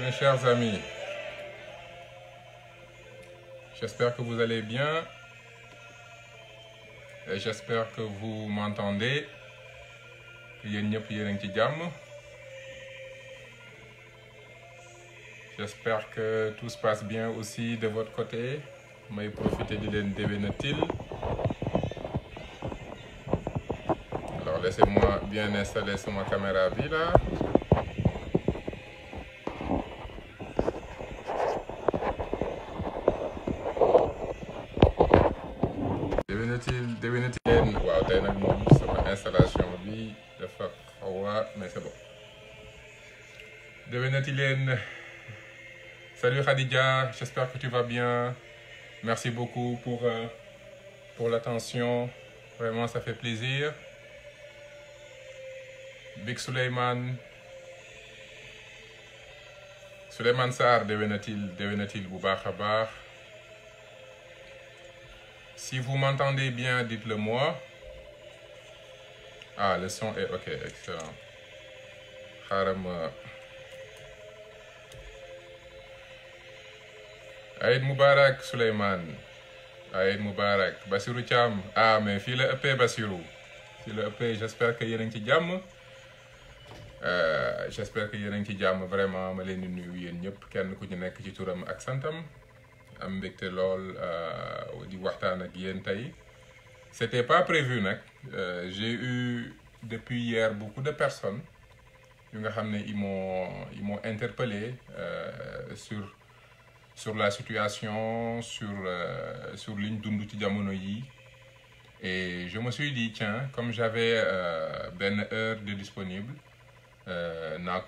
Mes chers amis, j'espère que vous allez bien et j'espère que vous m'entendez. J'espère que tout se passe bien aussi de votre côté. Je vais profiter de l'endévenatil. Alors laissez-moi bien installer sur ma caméra vie là. Dévenatil. Waaw tey nag moom sama installation bi dafa xaw a mais c'est bon. Dévenatil. Salut Khadija, j'espère que tu vas bien. Merci beaucoup pour l'attention. Vraiment, ça fait plaisir. Big Suleiman. Suleiman Sarr, dévenatil bu baax a baax. Si vous m'entendez bien, dites-le moi. Ah, le son est OK, excellent. Xaaral ma Aïd Moubarak Souleymane Aïd Moubarak Bassirou Thiam ah mais fii la ëppee Bassirou fii la ëppee j'espère que yéen a ngi ci jàmm j'espère que yéen a ngi ci jàmm vraiment ma leen di nuyu yéen ñëpp kenn ku ci nekk ci turam ak santam am mbégte lool di waxtaan ak yéen tey c'était pas prévu nag j'ai eu depuis hier beaucoup de personnes yu nga xam ne ils m'ont interpellé sur la situation, sur ligne dund ci jamono yi. Et je me suis dit, tiens, comme j'avais benn heure de disponible, naa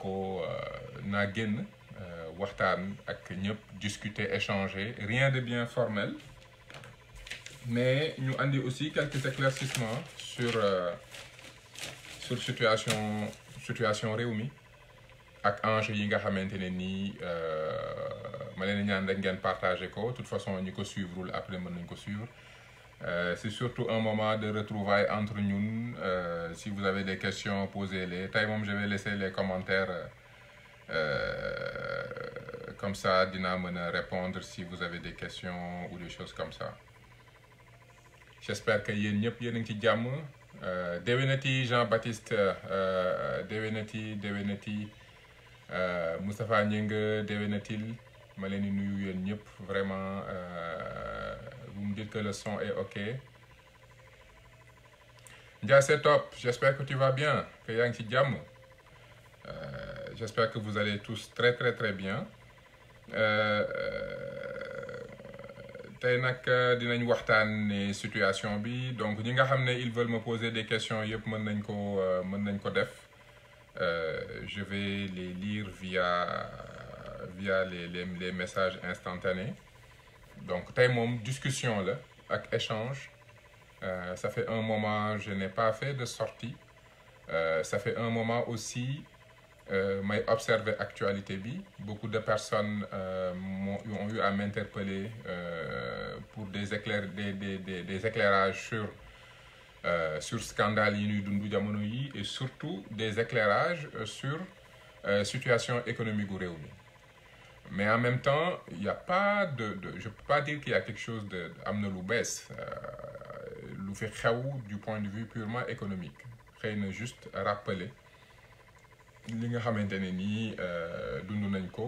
génn waxtaan ak ñëpp, discuter, échanger, rien de bien formel. Mais ñu andi aussi quelques éclaircissements sur situation réew mi ak enjeu yi nga xamante ne nii ma leen ñaan rek ngeen partagé ko de toute façon ñi ko suivre après mën nañ ko suivre c'est surtout un moment de retrouvailles entre ñun si vous avez des questions posez-les tey moom je vais laisser les commentaires comme ça dinaa mën a répondre si vous avez des questions ou des choses comme ça j'espère que yéen ñëpp yéen a ngi ci jàmm déwénati Jean-Baptiste déwénati Moustapha Ngingue déwénatil ma leen di nuyu yéen ñëpp vraiment vous me dites que le son est OK. Ndia c'est top, j'espère que tu vas bien, que yaa ngi ci jàmm. J'espère que vous allez tous très bien. Tey nag dinañ waxtaane situation bi donc ñi nga xam ne ils veulent me poser des questions yëpp mën nañ ko def. Je vais les lire via les messages instantanés. Donc tey moom discussion la ak échange. Ça fait un moment je n'ai pas fait de sortie. Ça fait un moment aussi may observer actualité bi. Beaucoup de personnes ont eu à m'interpeller pour des éclairages sur scandale yi ñuy dund jamono yi et surtout des éclairages sur situation économique gu réew mi mais en même temps il y a pas je peux pas dire qu'il y a quelque chose de am na lu bees lu fi xew du point de vue purement économique xëy na juste rappeler li nga xamante ne nii dund nañ ko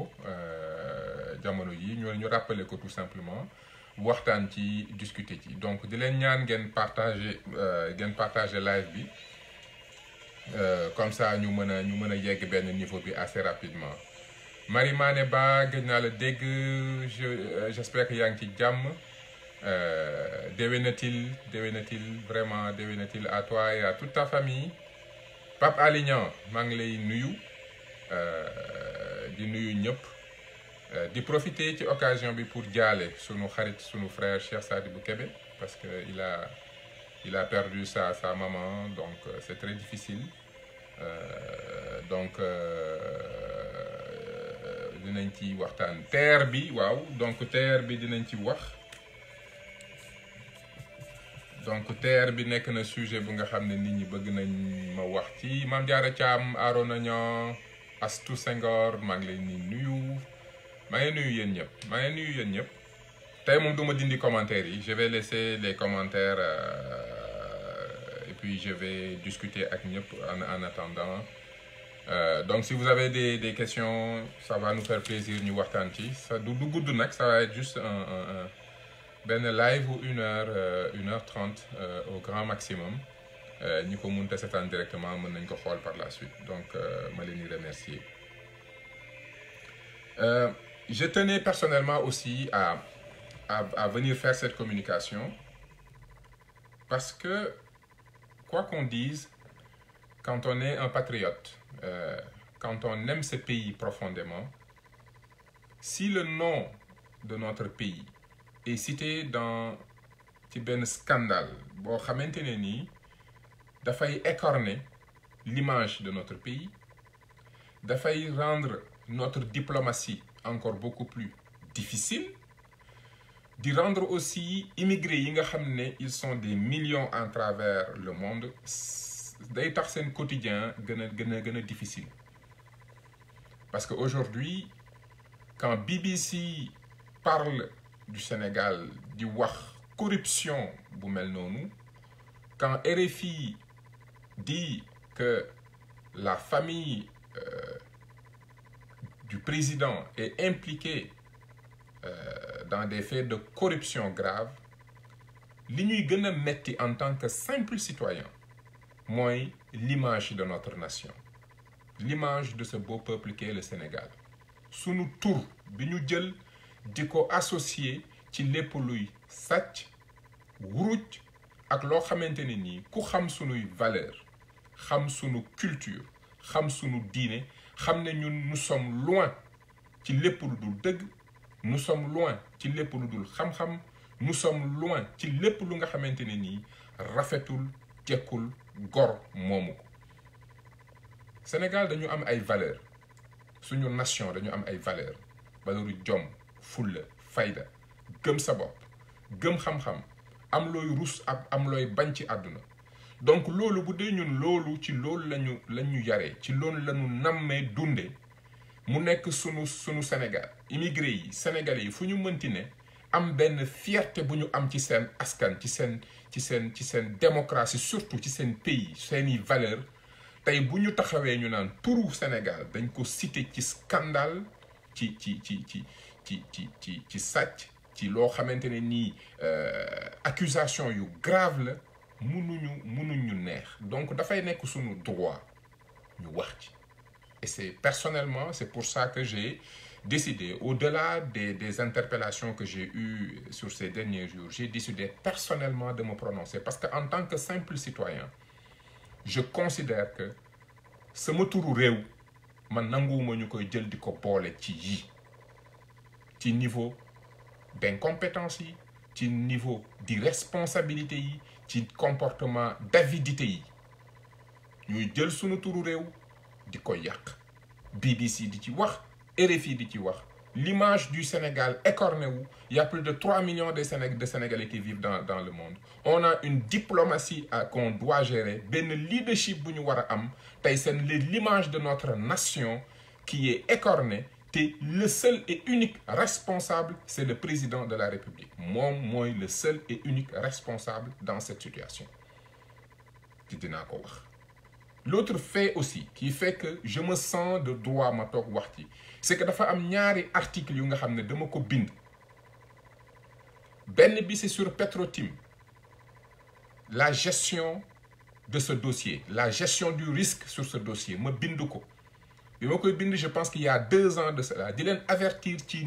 jamono yi ñu rappeler ko tout simplement waxtaan ci discuter ci donc di leen ñaan ngeen partager live bi comme ça ñu mën a yegg benn niveau bi assez rapidement. Marie Mané Ba gëj naa la dégg j'espère que yaa ngi ci jàmm déwénatil vraiment déwénatil à toi et à toute ta famille. Pape Alignan maa ngi lay nuyu di nuyu ñëpp. Di profiter ci occasion bi pour jaale sunu xarit sunu frère Cheikh Sadibou Kébé parce que il a perdu sa maman donc c'est très difficile donc dinañ ci waxtaan terre bi waaw donc terre bi dinañ ci wax donc terre bi nekk na sujet bu nga xam ne nit ñi bëgg nañ ma wax ci Mame Diarra Thiam Arona Niang Astou Senghor maa ngi lay nuyu maa ngi nuyu yéen ñëpp maa ngi nuyu yéen ñëpp tey moom du ma dindi commentaires yi je vais laisser les commentaires et puis je vais discuter ak ñëpp en attendant donc si vous avez des questions ça va nous faire plaisir ñu waxtaan ci ça du gudd nag ça va être juste benn live ou 1h30 au grand maximum ñi ko mënta seetaan directement mën nañ ko xool par la suite donc ma leen di remercier je tenais personnellement aussi à venir faire cette communication parce que quoi qu'on dise quand on est un patriote quand on aime ce pays profondément si le nom de notre pays est cité dans ci benn scandale boo xamante ne nii dafay écorner l'image de notre pays dafay rendre notre diplomatie encore beaucoup plus difficile di rendre aussi immigrés yi nga xam ne ils sont des millions à travers le monde day tax seen quotidien gën a difficile parce que aujourd'hui quand BBC parle du Sénégal di wax corruption bu mel noonu quand RFI dit que la famille du président est impliquée dans des faits de corruption grave li ñuy gën a metti en tant que simple citoyen mooy l'image de notre nation l'image de ce beau peuple qu'est le Sénégal sunu tur bi ñu jël di ko associé ci lépp luy sàcc wuruj ak loo xamante ne nii ku xam sunuy valeur xam sunu culture xam sunu diine xam ne ñun nous sommes loin ci lépp lu dul dëgg nous sommes loin ci lépp lu dul xam-xam nous sommes loin ci lépp lu nga xamante ne nii rafetul tekkul gor moomu ko Sénégal dañu am ay valeur suñu nation dañu am ay valeur valeuru jom fulla fayda gëm sa bopp gëm xam-xam am looy rus am looy bañ ci àdduna donc loolu bu dee ñun loolu ci loolu lañu yaree ci loolu lañu nammee dunde mu nekk sunu Sénégal immigré yi sénégalais yi fu ñu mënti ne am benn fierté bu ñu am ci seen askan ci seen démocratie surtout ci seen pays seeni valeur tey bu ñu taxawee ñu naan turu Sénégal dañ ko cité ci scandale ci sàcc ci loo xamante ne nii accusation yu grave la mënuñu neex donc dafay nekk suñu droit ñu wax ci et c'est pour ça que j'ai décidé au-delà des interpellations que j'ai eues sur ces derniers jours j'ai décidé personnellement de me prononcer parce que en tant que simple citoyen je considère que sama turu réew man nanguwuma ñu koy jël di ko boole ci yii ci niveau d'incompétence yi ci niveau d'irresponsabilité yi ci comportement d'avidité yi ñuy jël sunu turu réew di ko yàq BBC di ci wax RFI di ci wax l'image du Sénégal écornée wu il y a plus de 3 millions de Sénégalais qui vivent dans le monde on a une diplomatie qu'on doit gérer benn leadership bu ñu war a am tey seen l'image de notre nation qui est écornée te le seul et unique responsable c'est le président de la République moom mooy le seul et unique responsable dans cette situation te dinaa ko wax l'autre fait aussi qui fait que je me sens de droit ma toog wax ci c'est que dafa am ñaari article yu nga xam ne dama ko bind benn bi c'est sur Petro-Tim la gestion de ce dossier la gestion du risque sur ce dossier ma bind ko bi ma koy bind je pense qu'il y a 2 ans de cela di leen avertir ci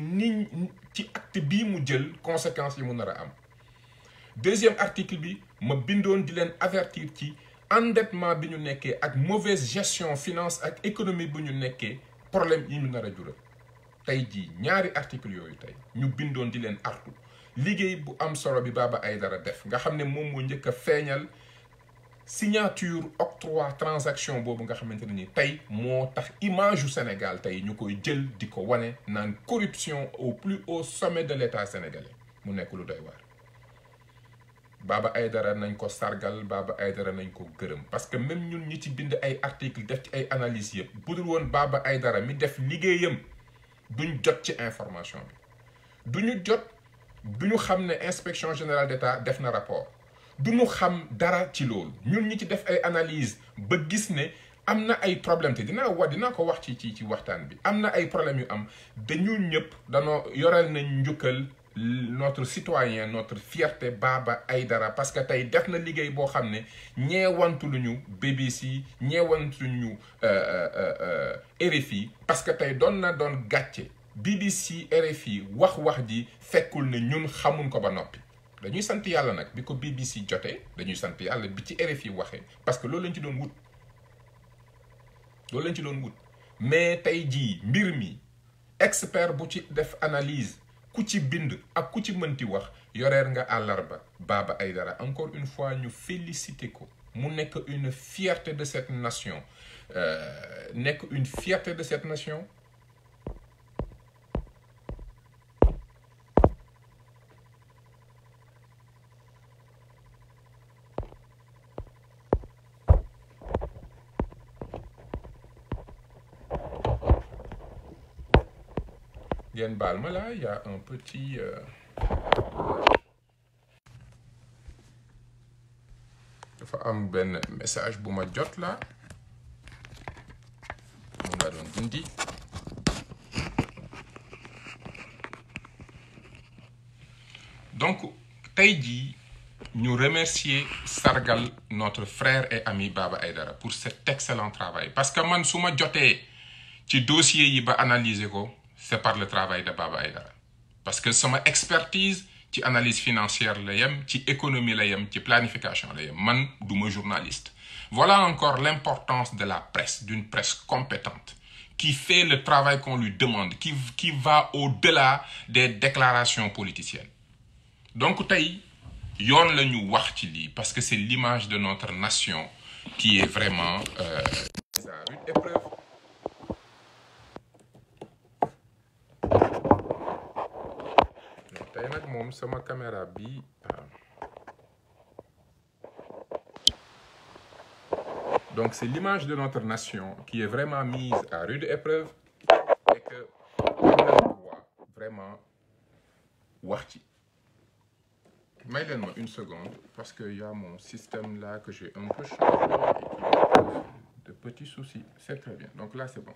acte bii mu jël conséquences yi mu nar a am deuxième article bi ma bindoon di leen avertir ci endettement bi ñu nekkee ak mauvaise gestion finance ak économie bu ñu nekkee problème yi ñu nar a jural tey jii ñaari article yooyu tey ñu bindoon di leen artu liggéey bu am solo bi Baba Aïdara def nga xam ne moom moo njëkk a feeñal signature octroi transaction boobu nga xamante ne ni tey moo tax image yu Sénégal tey ñu koy jël di ko wane naan corruption au plus haut sommet de l'État sénégalais mu nekk lu doy waar Baba Aïdara nañ ko sargal, Baba Aïdara nañ ko gërëm, parce que même ñun ñi ci bind ay article def ci ay analyse yëpp budul woon Baba Aïdara mi def liggéeyam duñ jot ci information bi, duñu xam ne inspection générale d'État def na rapport, duñu xam dara ci loolu. ñun ñi ci def ay analyse ba gis ne am na ay problème te dinaa ko wax ci waxtaan bi, am na ay problème yu am, dañu ñëpp danoo yoreel nañ njukkal notre citoyen, notre fierté Baba Aïdara, parce que tey def na liggéey boo xam ne ñeewantu luñu BBC, ñeewantu luñu RFI, parce que tey doon gàcce BBC RFI wax ji fekkul ne ñun xamuñ ko ba noppi. dañuy sant yàlla nag bi ko BBC jotee, dañuy sant yàlla bi ci RFI waxee, parce que loolu lañ ci doon wut. Mais tey jii mbir mi expert bu ci def analyse, ku ci bind ak ku ci mënti wax, yoreer nga àllarba Baba Aïdara. Encore une fois ñu féliciter ko, mu nekk une fierté de cette nation, Yen Balma là, il y a un petit dafa am ben message bu ma jot là, moom laa doon dindi. Donc tey jii ñu remercier sargal notre frère et ami Baba Aïdara pour cet excellent travail, parce que man su ma jotee ci dossier yi ba analyser ko, c'est par le travail de Baba Aïdara, parce que sama expertise ci analyse financière la yem, ci économie la yem, ci planification la yem, man duma journaliste. Voilà encore l'importance de la presse, d'une presse compétente qui fait le travail qu'on lui demande, qui va au-delà des déclarations politiciennes. Donc tey yoon la ñu wax ci lii, parce que c'est l'image de notre nation qui est vraiment à rude épreuve. tey nag moom sama caméra bi donc c'est l'image de notre nation qui est vraiment mise à rude épreuve, et que on a le droit vraiment wax ci. may leen ma une seconde, parce que y a mon système là que j'ai un peu changé et de petits soucis. C'est très bien, donc là c'est bon.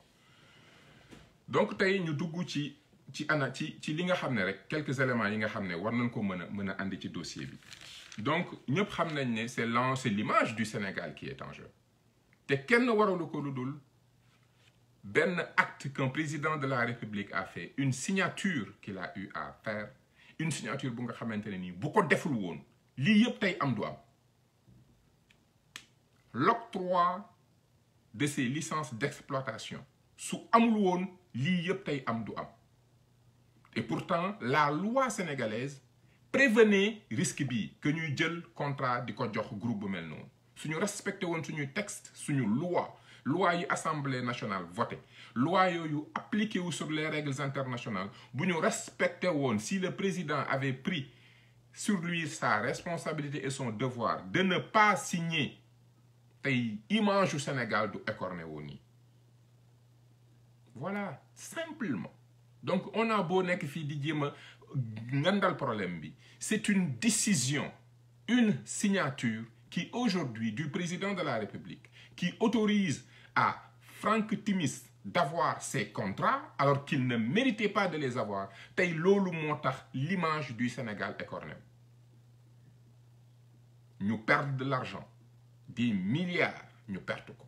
Donc tey ñu dugg ci li nga xam ne rek quelques éléments yi nga xam ne war nañ ko mën a andi ci dossier bi. Donc ñëpp xam nañ ne c'est l'image du Sénégal qui est en jeu, te kenn waralu ko lu dul benn acte qu'un président de la République a fait, une signature qu'il a eu à faire, une signature bu nga xamante ne nii bu ko deful woon lii yëpp tey am du am. L'octroi de ces licences d'exploitation su amul woon lii yëpp tey am du am. Et pourtant la loi sénégalaise prévenait risque bi que ñuy jël contrat di ko jox groupe bu mel noonu. Suñu respecté woon suñuy texte, suñu loi yi Assemblée nationale voté, loi yooyu appliqué wu sur les règles internationales, bu ñu respecté woon, si le président avait pris sur lui sa responsabilité et son devoir de ne pas signer, tey image du Sénégal du écorné woon nii. Voilà, simplement. Donc on a beau nekk fii di jéem a ngandal problème bi, c'est une décision, une signature qui aujourd'hui du président de la République qui autorise à Franck Timis d'avoir ces contrats alors qu'il ne méritait pas de les avoir. Tey loolu moo tax l'image du Sénégal écorné. Ñu perdre de l'argent, des milliards, ñu perdre ko.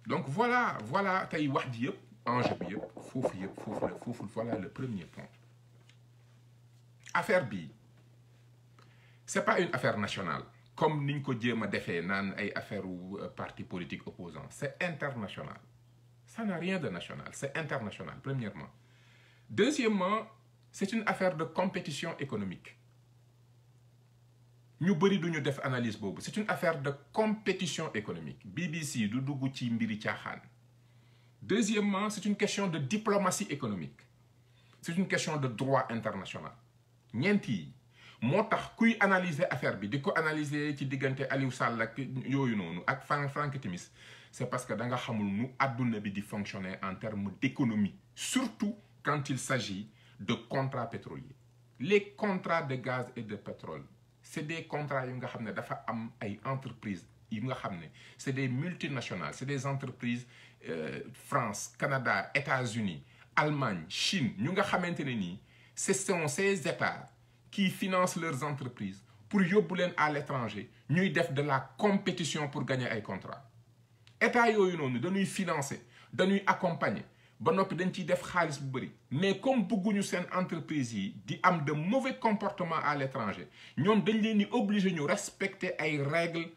Donc voilà tey wax ji yëpp, enjeu bi yëpp, foofu voilà le premier point. Affaire bi, c'est pas une affaire nationale comme niñ ko jéem a defee naan ay affaire u parti politique opposant. C'est international. Ça n'a rien de national, c'est international, premièrement. Deuxièmement, c'est une affaire de compétition économique. Ñu bëri duñu def analyse boobu. C'est une affaire de compétition économique. BBC du dugg ci mbiri caaxaan. Deuxièmement, c'est une question de diplomatie économique. C'est une question de droit international. ñeent yi moo tax kuy analyser affaire bi di ko analyser ci diggante Aliou Sall ak yooyu noonu ak Frank Timis c'est parce que da nga xamul nu àdduna bi di fonctionner en termes d'économie surtout quand il s'agit de contrats pétroliers. Les contrats de gaz et de pétrole c'est des contrats yi nga xam ne dafa am ay entreprises yi nga xam ne c'est des multinationales c'est des entreprises France Canada États-Unis Allemagne Chine ñu nga xamante ne nii ce sont ces États qui financent leurs entreprises pour yóbbu leen à l'étranger ñuy def de la compétition pour gagner ay contrats États yooyu noonu dañuy financer dañuy accompagner ba noppi dañ ciy def xaalis bu bëri mais comme bëgguñu seen entreprise yi di am de mauvais comportements à l'étranger ñoom dañ leen di obligé ñu respecter ay règles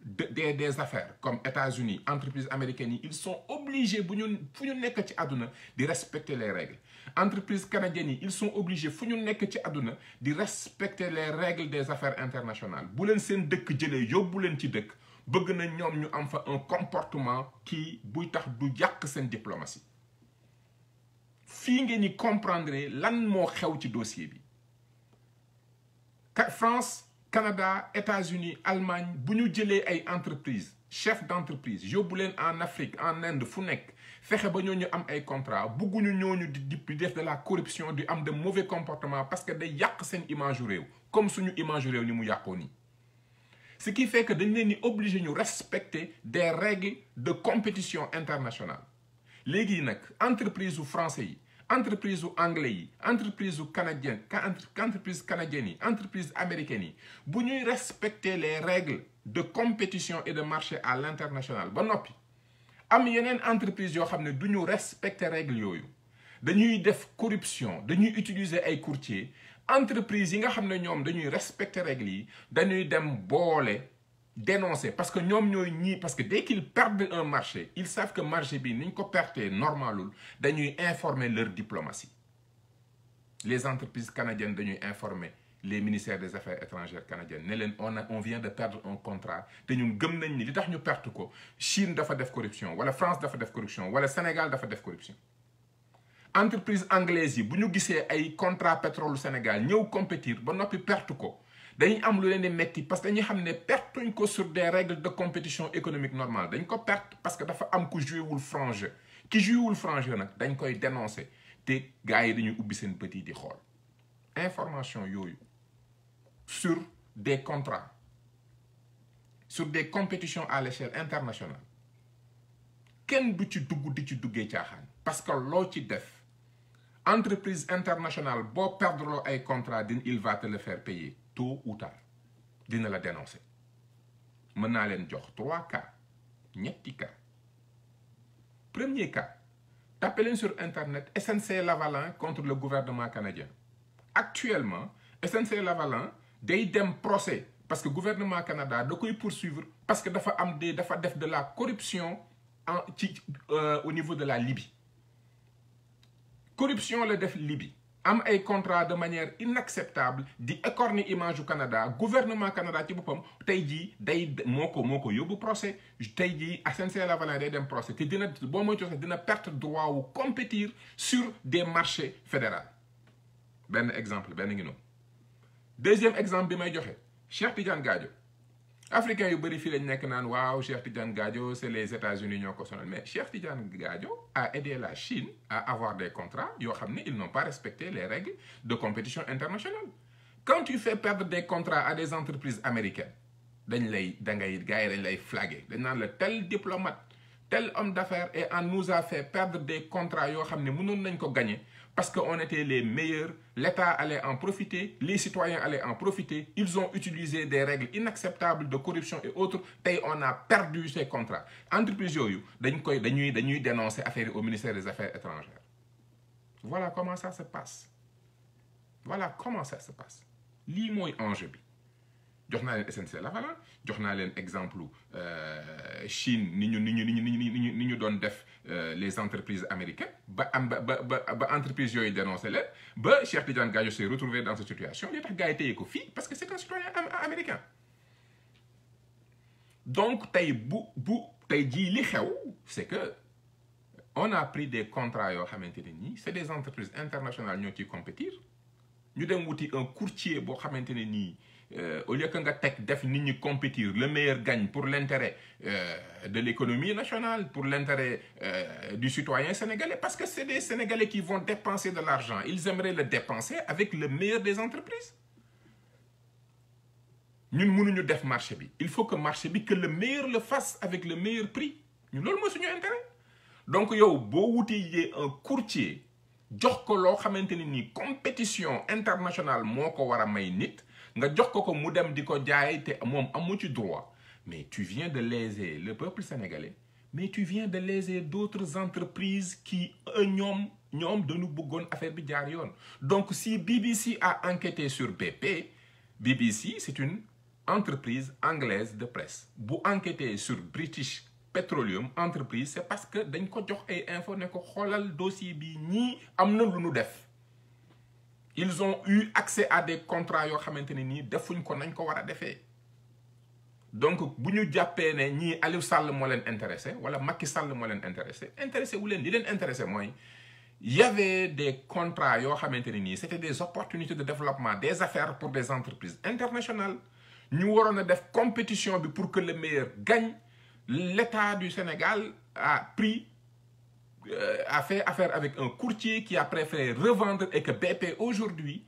des affaires comme États-Unis entreprises américaines yi ils sont obligés fu ñu nekk ci àdduna di respecter les règles entreprises canadiennes yi ils sont obligés fu ñu nekk ci àdduna di respecter les règles des affaires internationales bu leen seen dëkk jëlee yóbbu leen ci dëkk bëgg na ñoom ñu am fa un comportement qui buy tax du yàq seen diplomatie fii ngeen ni comprendre lan moo xew ci dossier bi France Canada États-Unis Allemagne bu ñu jëlee ay entreprises chef d'entreprise yóbbu leen en Afrique en Inde fu nekk fexe ba ñooñu am ay contrats bugguñu ñooñu di def de la corruption di am de mauvais comportements parce que day yàq seen image réew comme suñu image réew ni mu yàqoo nii ce qui fait que dañ leen di obligé ñu respecter des règles de compétition internationale léegi nag entreprise u français yi entreprise u anglais yi entreprise u canadienne entreprise canadienne yi entreprise américaine yi bu ñuy respecter les règles de compétition et de marché à l'international ba noppi am yeneen entreprise yoo xam ne du ñu respecter règles yooyu dañuy def corruption dañuy utiliser ay courtiers entreprise yi nga xam ne ñoom dañuy respecter règles yi dañuy dem boole dénoncer parce que ñoom ñooy ñii parce que dès qu'ils perdent un marché ils savent que marché bi ni ñu ko pertee normalul dañuy informer leur diplomatie les entreprises canadiennes dañuy informer les ministères des affaires étrangères canadiennes ne leen on vient de perdre un contrat te ñun gëm nañ ni li tax ñu perte ko Chine dafa def corruption wala France dafa def corruption wala Sénégal dafa def corruption entreprise anglaise yi bu ñu gisee ay contrat pétrole Sénégal ñëw compétir ba noppi perte ko dañuy am lu leen di metti parce que dañuy xam ne pertuñ ko sur des règles de compétition économique normale dañ ko perte parce que dafa am ku joué wul franc jeu ki joué wul franc jeu nag dañ koy dénoncer te gars yi dañuy ubbi seen bët yi di xool information yooyu sur des contrats sur des compétitions à l'échelle internationale kenn du ci dugg di ci duggee caaxaan parce que loo ci def entreprise internationale boo perdre ay contrat il va te le faire payer tôt ou tard dina la dénoncer mën naa leen jox 3 cas ñetti cas premier cas tapez leen sur internet SNC Lavalin contre le gouvernement canadien actuellement SNC Lavalin day dem procès parce que gouvernement Canada da koy poursuivre parce que dafa def de la corruption au niveau de la Libye corruption la def Libye am ay contrat de manière inacceptable di écorner image du Canada gouvernement Canada ci boppam tey jii day moo ko yóbbu procès tey jii SNC Lavalin day dem procès te dina boo moytu sax dina perte droit wu compétir sur des marchés fédéraux benn exemple benn ngi noonu deuxième exemple bi may joxe Cheikh Tidiane Gadio africain yu bëri fii lañ nekk naan waaw Cheikh Tidiane Gadio c'est les États-Unis ñoo ko sonal mais Cheikh Tidiane Gadio a aidé la Chine à avoir des contrats yoo xam ne ils n'ont pas respecté les règles de compétition internationale quand tu fais perdre des contrats à des entreprises américaines gars yi dañ lay flaguer dañ naan la tel diplomate tel homme d'affaires et on nous a fait perdre des contrats yoo xam ne mënoon nañ ko gagner parce qu'on était les meilleurs, l'État allait en profiter, les citoyens allaient en profiter, ils ont utilisé des règles inacceptables de corruption et autres, et on a perdu ces contrats. Entreprise yooyu dañuy dénoncer affaire au ministère des Affaires étrangères. Voilà comment ça se passe. Voilà comment ça se passe. Lii mooy enjeu bi. Jox naa leen SNC Lavalin jox naa leen exemple Chine ni ñu doon def les entreprises américaines ba entreprise yooyu dénoncé leen ba Cheikh Tidiane Gadio s'est retrouvé dans cette situation li tax gars yi téye ko fii parce que c'est un citoyen américain donc tey tey jii li xew c'est que on a pris des contrats yoo xamante ne nii c'est des entreprises internationales ñoo ciy compétir ñu dem wuti un courtier boo xamante ne nii au lieu que nga teg def nit ñi compétir le meilleur gagne pour l'intérêt de l'économie nationale, pour l'intérêt du citoyen sénégalais, parce que c'est des Sénégalais qui vont dépenser de l'argent. Ils aimeraient le dépenser avec le meilleur des entreprises. Nous mënuñu def marché bi. Il faut que marché bi que le meilleur le fasse avec le meilleur prix. Nous loolu mooy suñu intérêt. Donc yow boo wutee un courtier jox ko loo xamante ne nii compétition internationale moo ko war a may nit nga jox ko mu dem di ko jaay te moom amu ci droit, mais tu viens de léser le peuple sénégalais, mais tu viens de léser d'autres entreprises qui ñoom dañu bëggoon affaire bi jaar yoon. Donc si BBC a enquêté sur BP, BBC c'est une entreprise anglaise de presse bu enquêté sur British Petroleum entreprise, c'est parce que dañ ko jox ay info ne ko xoolal dossier bi ñii am na lu nu def. Ils ont eu accès à des contrats yoo xamante ne nii defuñ ko nañ ko war a defee. Donc bu ñu jàppee ne ñii Aliou Sall moo leen intéressé wala Macky Sall moo leen intéressé wu leen li leen intéressé mooy y avait des contrats yoo xamante ne nii c'était des opportunités de développement des affaires pour des entreprises internationales. Ñu waroon a def compétition bi pour que le meilleur gagne. L'État du Sénégal a fait affaire avec un courtier qui a préféré revendre et que BP aujourd'hui,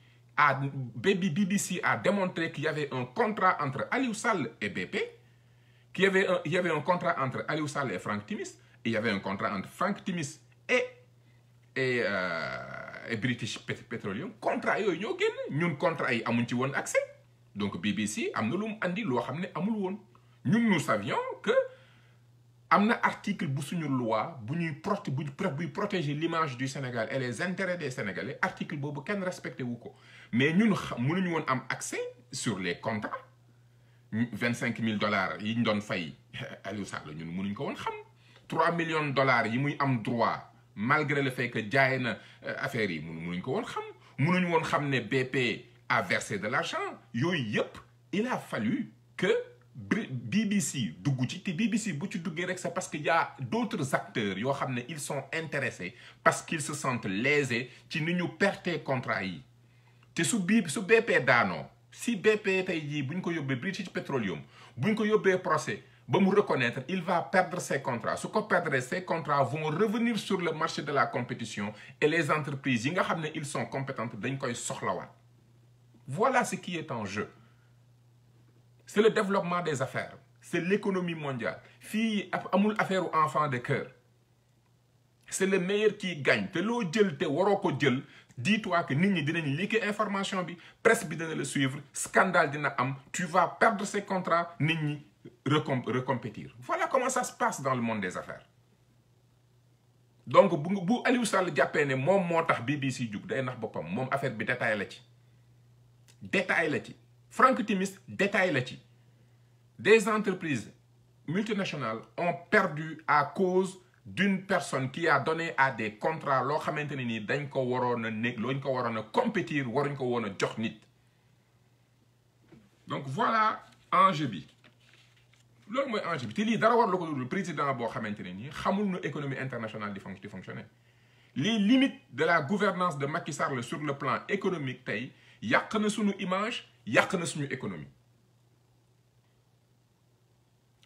BBC a démontré qu'il y avait un contrat entre Aliou Sall et BP, il y avait un contrat entre Aliou Sall et Franck Timis, et il y avait un contrat entre Franck Timis et British Petroleum. Contrat yooyu ñoo génn ñun contrat yi amuñ ci woon accès. Donc BBC am na lu mu andi loo xam ne amul woon. Ñun nous savions que am na article bu suñu loi buy protéger l'image du Sénégal et les intérêts des Sénégalais, article boobu kenn respecté wu ko. Mais ñun mënuñu woon am accès sur les contrats. $25 000 yi ñu doon fay Aliou Sall ñun mënuñ ko woon xam. $3 millions yi muy am droit malgré le fait que jaay na affaire yi mënuñ ko woon xam. Mënuñ woon xam ne BP a versé de l'argent. Yooyu yëpp il a fallu que BBC dugg ci te BBC bu ci duggee rek c'est parce que y a d'autres acteurs yoo xam ne ils sont intéressés parce qu'ils se sentent lésés ci ni ñu perte contrat yi. te su BP daanoo si BP tey jii bu ñu ko yóbbee British Petroleum bu ñu ko yóbbee procès ba mu reconnaître il va perdre ses contrats. Su ko perdre ses contrats vont revenir sur le marché de la compétition et les entreprises yi nga xam ne ils sont compétentes dañ koy soxlawaat. Voilà ce qui est en jeu. C'est le développement des affaires. C'est l'économie mondiale. Fii amul affaire aux enfants de cœur. C'est le meilleur qui gagne. Te loo jël te waroo ko jël, dis-toi que nit ñi dinañ liquer information bi, presse bi dina le suivre, scandale dina am, tu vas perdre ces contrats, nit ñi recompétir. Voilà comment ça se passe dans le monde des affaires. Donc bu Aliou Sall jàppee ne moom moo tax BBC jug day nax boppam moom affaire bi détail la ci. Détail la ci. Franck Timis détail la ci. Des entreprises multinationales ont perdu à cause d'une personne qui a donné à des contrats loo xamante ne nii dañ ko waroon a nekk looñ ko waroon a compétir waruñ ko woon a jox nit. Donc voilà enjeu bi. Loolu mooy enjeu bi te lii dara war la ko dul président boo xamante ne nii xamul nu économie internationale di fonctionner. Les limites de la gouvernance de Macky Sall sur le plan économique tey yàq na suñu image yàq na suñu économie.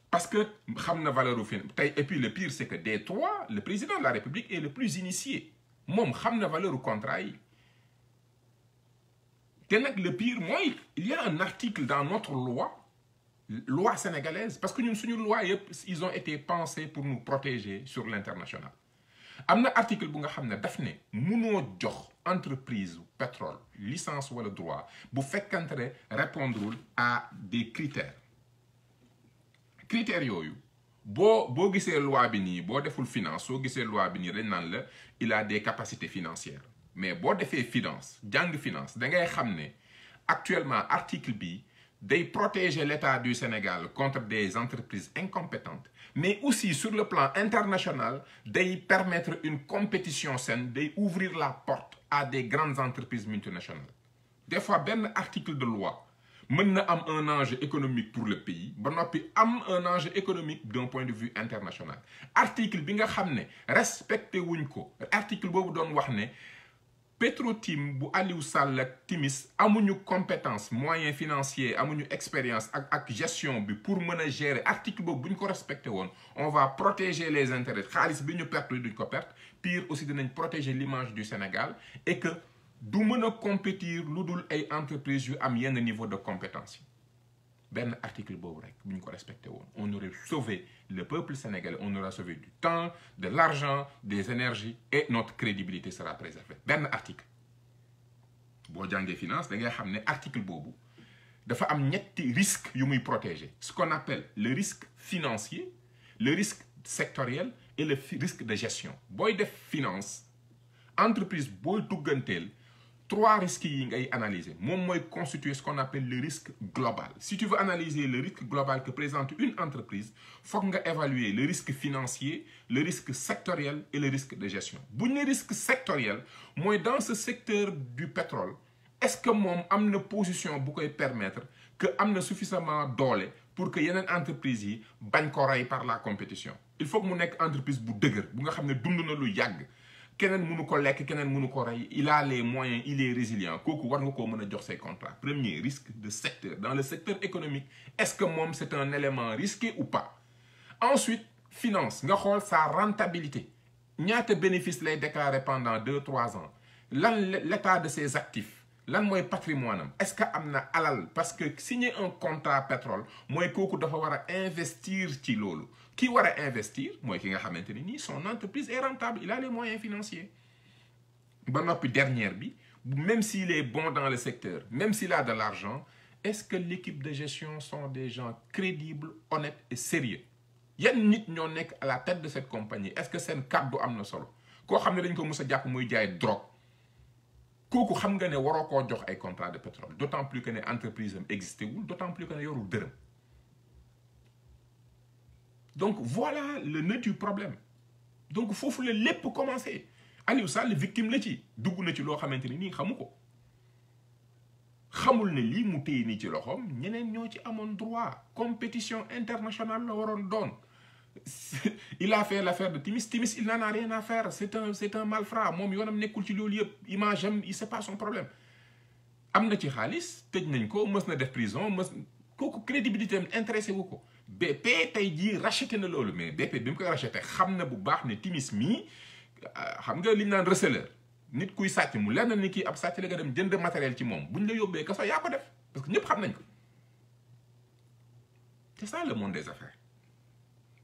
Parce que xam na valeur fin tey et puis le pire c'est que des trois le président de la République est le plus initié moom xam na valeur contrat yi. te nag le pire mooy il y a un article dans notre loi sénégalaise parce que ñun suñu loi yëpp ils ont été pensés pour nous protéger sur l'international. Am na article bu nga xam ne daf ne mënoo jox entreprise pétrole licence wala droit bu fekkante ne répondrul à des critères. Critères yooyu boo gisee loi bi nii boo deful finance soo gisee loi bi nii dañ naan la il a des capacités financières mais boo defee finance jàng finance da ngay xam ne actuellement article bi day protéger l'État du Sénégal contre des entreprises incompétentes mais aussi sur le plan international day permettre une compétition saine day ouvrir la porte à des grandes entreprises multinationales. Des fois benn article de loi mën na am un enjeu économique pour le pays ba noppi am un enjeu économique d'un point de vue international. Article bi nga xam ne respecté wuñ ko article boobu doon wax ne Petro-Tim bu Aliou Sall ak Timis amuñu compétence moyen financier amuñu expérience ak gestion bi pour mën a gérer article boobu bu ñu ko respecté woon on va protéger les intérêts xaalis bi ñu perte duñ ko perte pire aussi dinañ protéger l'image du Sénégal et que du mën a compétir lu dul ay entreprises yu am yenn niveau de compétence yi benn article boobu rek bu ñu ko respecté woon on aurait sauvé le peuple sénégalais on aura sauvé du temps de l'argent des énergies et notre crédibilité sera préservée benn article boo jàngee finance da ngay xam ne article boobu dafa am ñetti risque yu muy protéger ce qu'on appelle le risque financier le risque sectoriel et le risque de gestion booy def finance entreprise booy dugganteel 3 risques yi ngay analyser moom mooy constituer ce qu'on appelle le risque global si tu veux analyser le risque global que présente une entreprise foog nga évaluer le risque financier le risque sectoriel et le risque de gestion bu ñu ne risque sectoriel mooy dans ce secteur du pétrole est-ce que moom am na position bu koy permettre que am na suffisamment doole pour que yeneen entreprise yi bañ ko rey par la compétition il faut que mu nekk entreprise bu dëgër bu nga xam ne dund na lu yàgg keneen mënu ko lekk keneen mënu ko rey il a les moyens il est résilient kooku war nga koo mën a jox ses contrats premier risque de secteur dans le secteur économique est-ce que moom c'est un élément risqué ou pas ensuite finance nga xool sa rentabilité ñaata bénéfice lay déclarer pendant 2-3 ans lan l'état de ses actifs lan mooy patrimoine am est-ce que am na alal parce que signer un contrat pétrole mooy kooku dafa war a investir ci loolu ki war a investir mooy ki nga xamante ni nii son entreprise est rentable il a les moyens financiers ba noppi dernière bi même s'il est bon dans le secteur même s'il a de l'argent est-ce que l'équipe de gestion sont des gens crédibles honnêtes et sérieux yan nit ñoo nekk à la tête de cette compagnie est-ce que seen kàddu am na solo koo xam ne dañ ko mës a jàpp muy jaay drogue kooku xam nga ne waroo koo jox ay contrat de pétrole d'autant plus que ne entreprise am existé wul d'autant plus que ne yorul dërëm donc voilà le nœud du problème donc foofu la lépp commencé Aliou Sall victime la ci dugg na ci loo xamante ni nii xamu ko xamul ne lii mu téye nii ci loxoom ñeneen ñoo ci amoon droit compétition internationale la waroon doon il a fait l'affaire de Timis il n'en a rien à faire c'est un malfrat moom yoonam nekkul ci loolu yëpp image am c'est pas son problème am na ci xaalis tëj nañ ko mës na def prison kooku crédibilité am intéressé wu ko BP tey jii racheté na loolu mais BP bi mu koy racheté xam na bu baax ne Timis mii xam nga li ñu naan receleur nit kuy sàcc mu leer na ni kii ab sàcc la nga dem jënd matériel ci moom buñ la yóbbee kaso yaa ko def parce que ñëpp xam nañ ko c'est ça le monde des affaires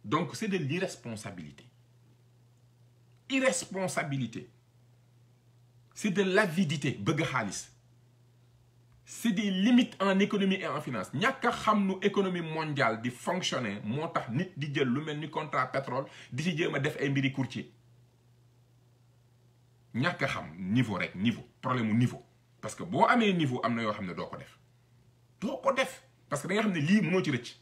donc c'est de l'irresponsabilité c'est de l'avidité bëgg xaalis c'est des limites en économie et en finance ñàkk a xam nu économie mondiale di fonctionner moo tax nit di jël lu mel ni contrat pétrole di ci jéem a def ay mbiri courtier ñàkk a xam niveau rek niveau problème mu niveau parce que boo amee niveau am na yoo xam ne doo ko def parce que da nga xam ne lii mënoo ci rëcc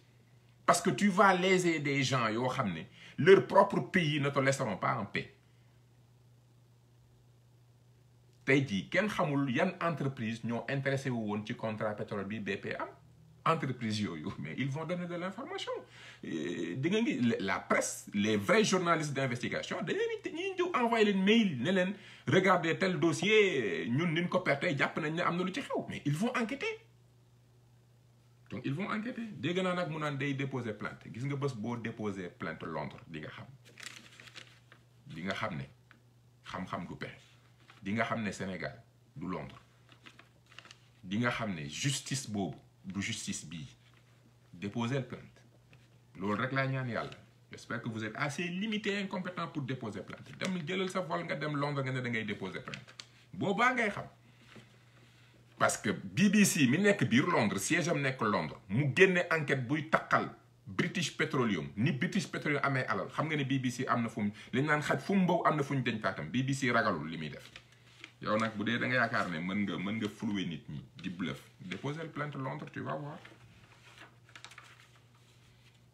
parce que tu vas léser des gens yoo xam ne leur propre pays ne te laisseront pas en paix tey jii kenn xamul yan entreprise ñoo intéressé wu woon ci contrat pétrole bi BP am entreprise yooyu mais ils vont donner de l'information di nga ngi la presse les vrais journalistes d'investigation dañ leen ñuy ñëw envoyé leen mail ne leen regardez tel dossier ñun niñ ko perte jàpp nañ ne am na lu ci xew mais ils vont enquêter donc ils vont enquêter dégg naa nag mu naan day déposer plainte gis nga bés boo déposer plainte Londres di nga xam ne xam-xam du pexe di nga xam ne Sénégal du Londres di nga xam ne justice boobu du justice bii déposer plainte loolu rek laa ñaan yàlla j'espère que vous êtes assez limité et incompétent pour déposer plainte dem jëlal sa vol nga dem Londres nga ne da ngay déposer plainte boobaa ngay xam parce que BBC mi nekk biir Londres siège am nekk Londres mu génne enquête buy taqal British Petroleum ni British Petroleum amee alal xam nga ne BBC am na fu mu li ñu naan xaj fu mu mbaw am na fu ñu denc taatam BBC ragalul li muy def yow nag bu dee da nga yaakaar ne mën nga flouer nit ñi di bluff déposer plainte Londres tu vas voir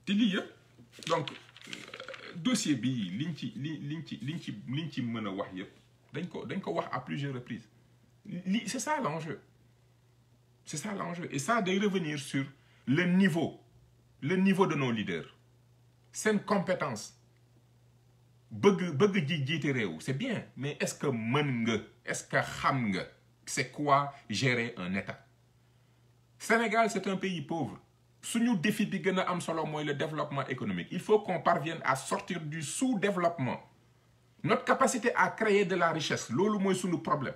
te lii yëpp donc dossier bi liñ ci mën a wax yëpp dañ ko wax à plusieurs reprises c'est ça l'enjeu et ça day revenir sur le niveau de nos leaders seen compétence bëgg ji jiite réew c'est bien mais est-ce que mën nga est-ce que xam nga c'est quoi gérer un État. Sénégal c'est un pays pauvre suñu défi bi gën a am solo mooy le développement économique. Il faut qu'on parvienne à sortir du sous-développement. Notre capacité à créer de la richesse loolu mooy suñu problème.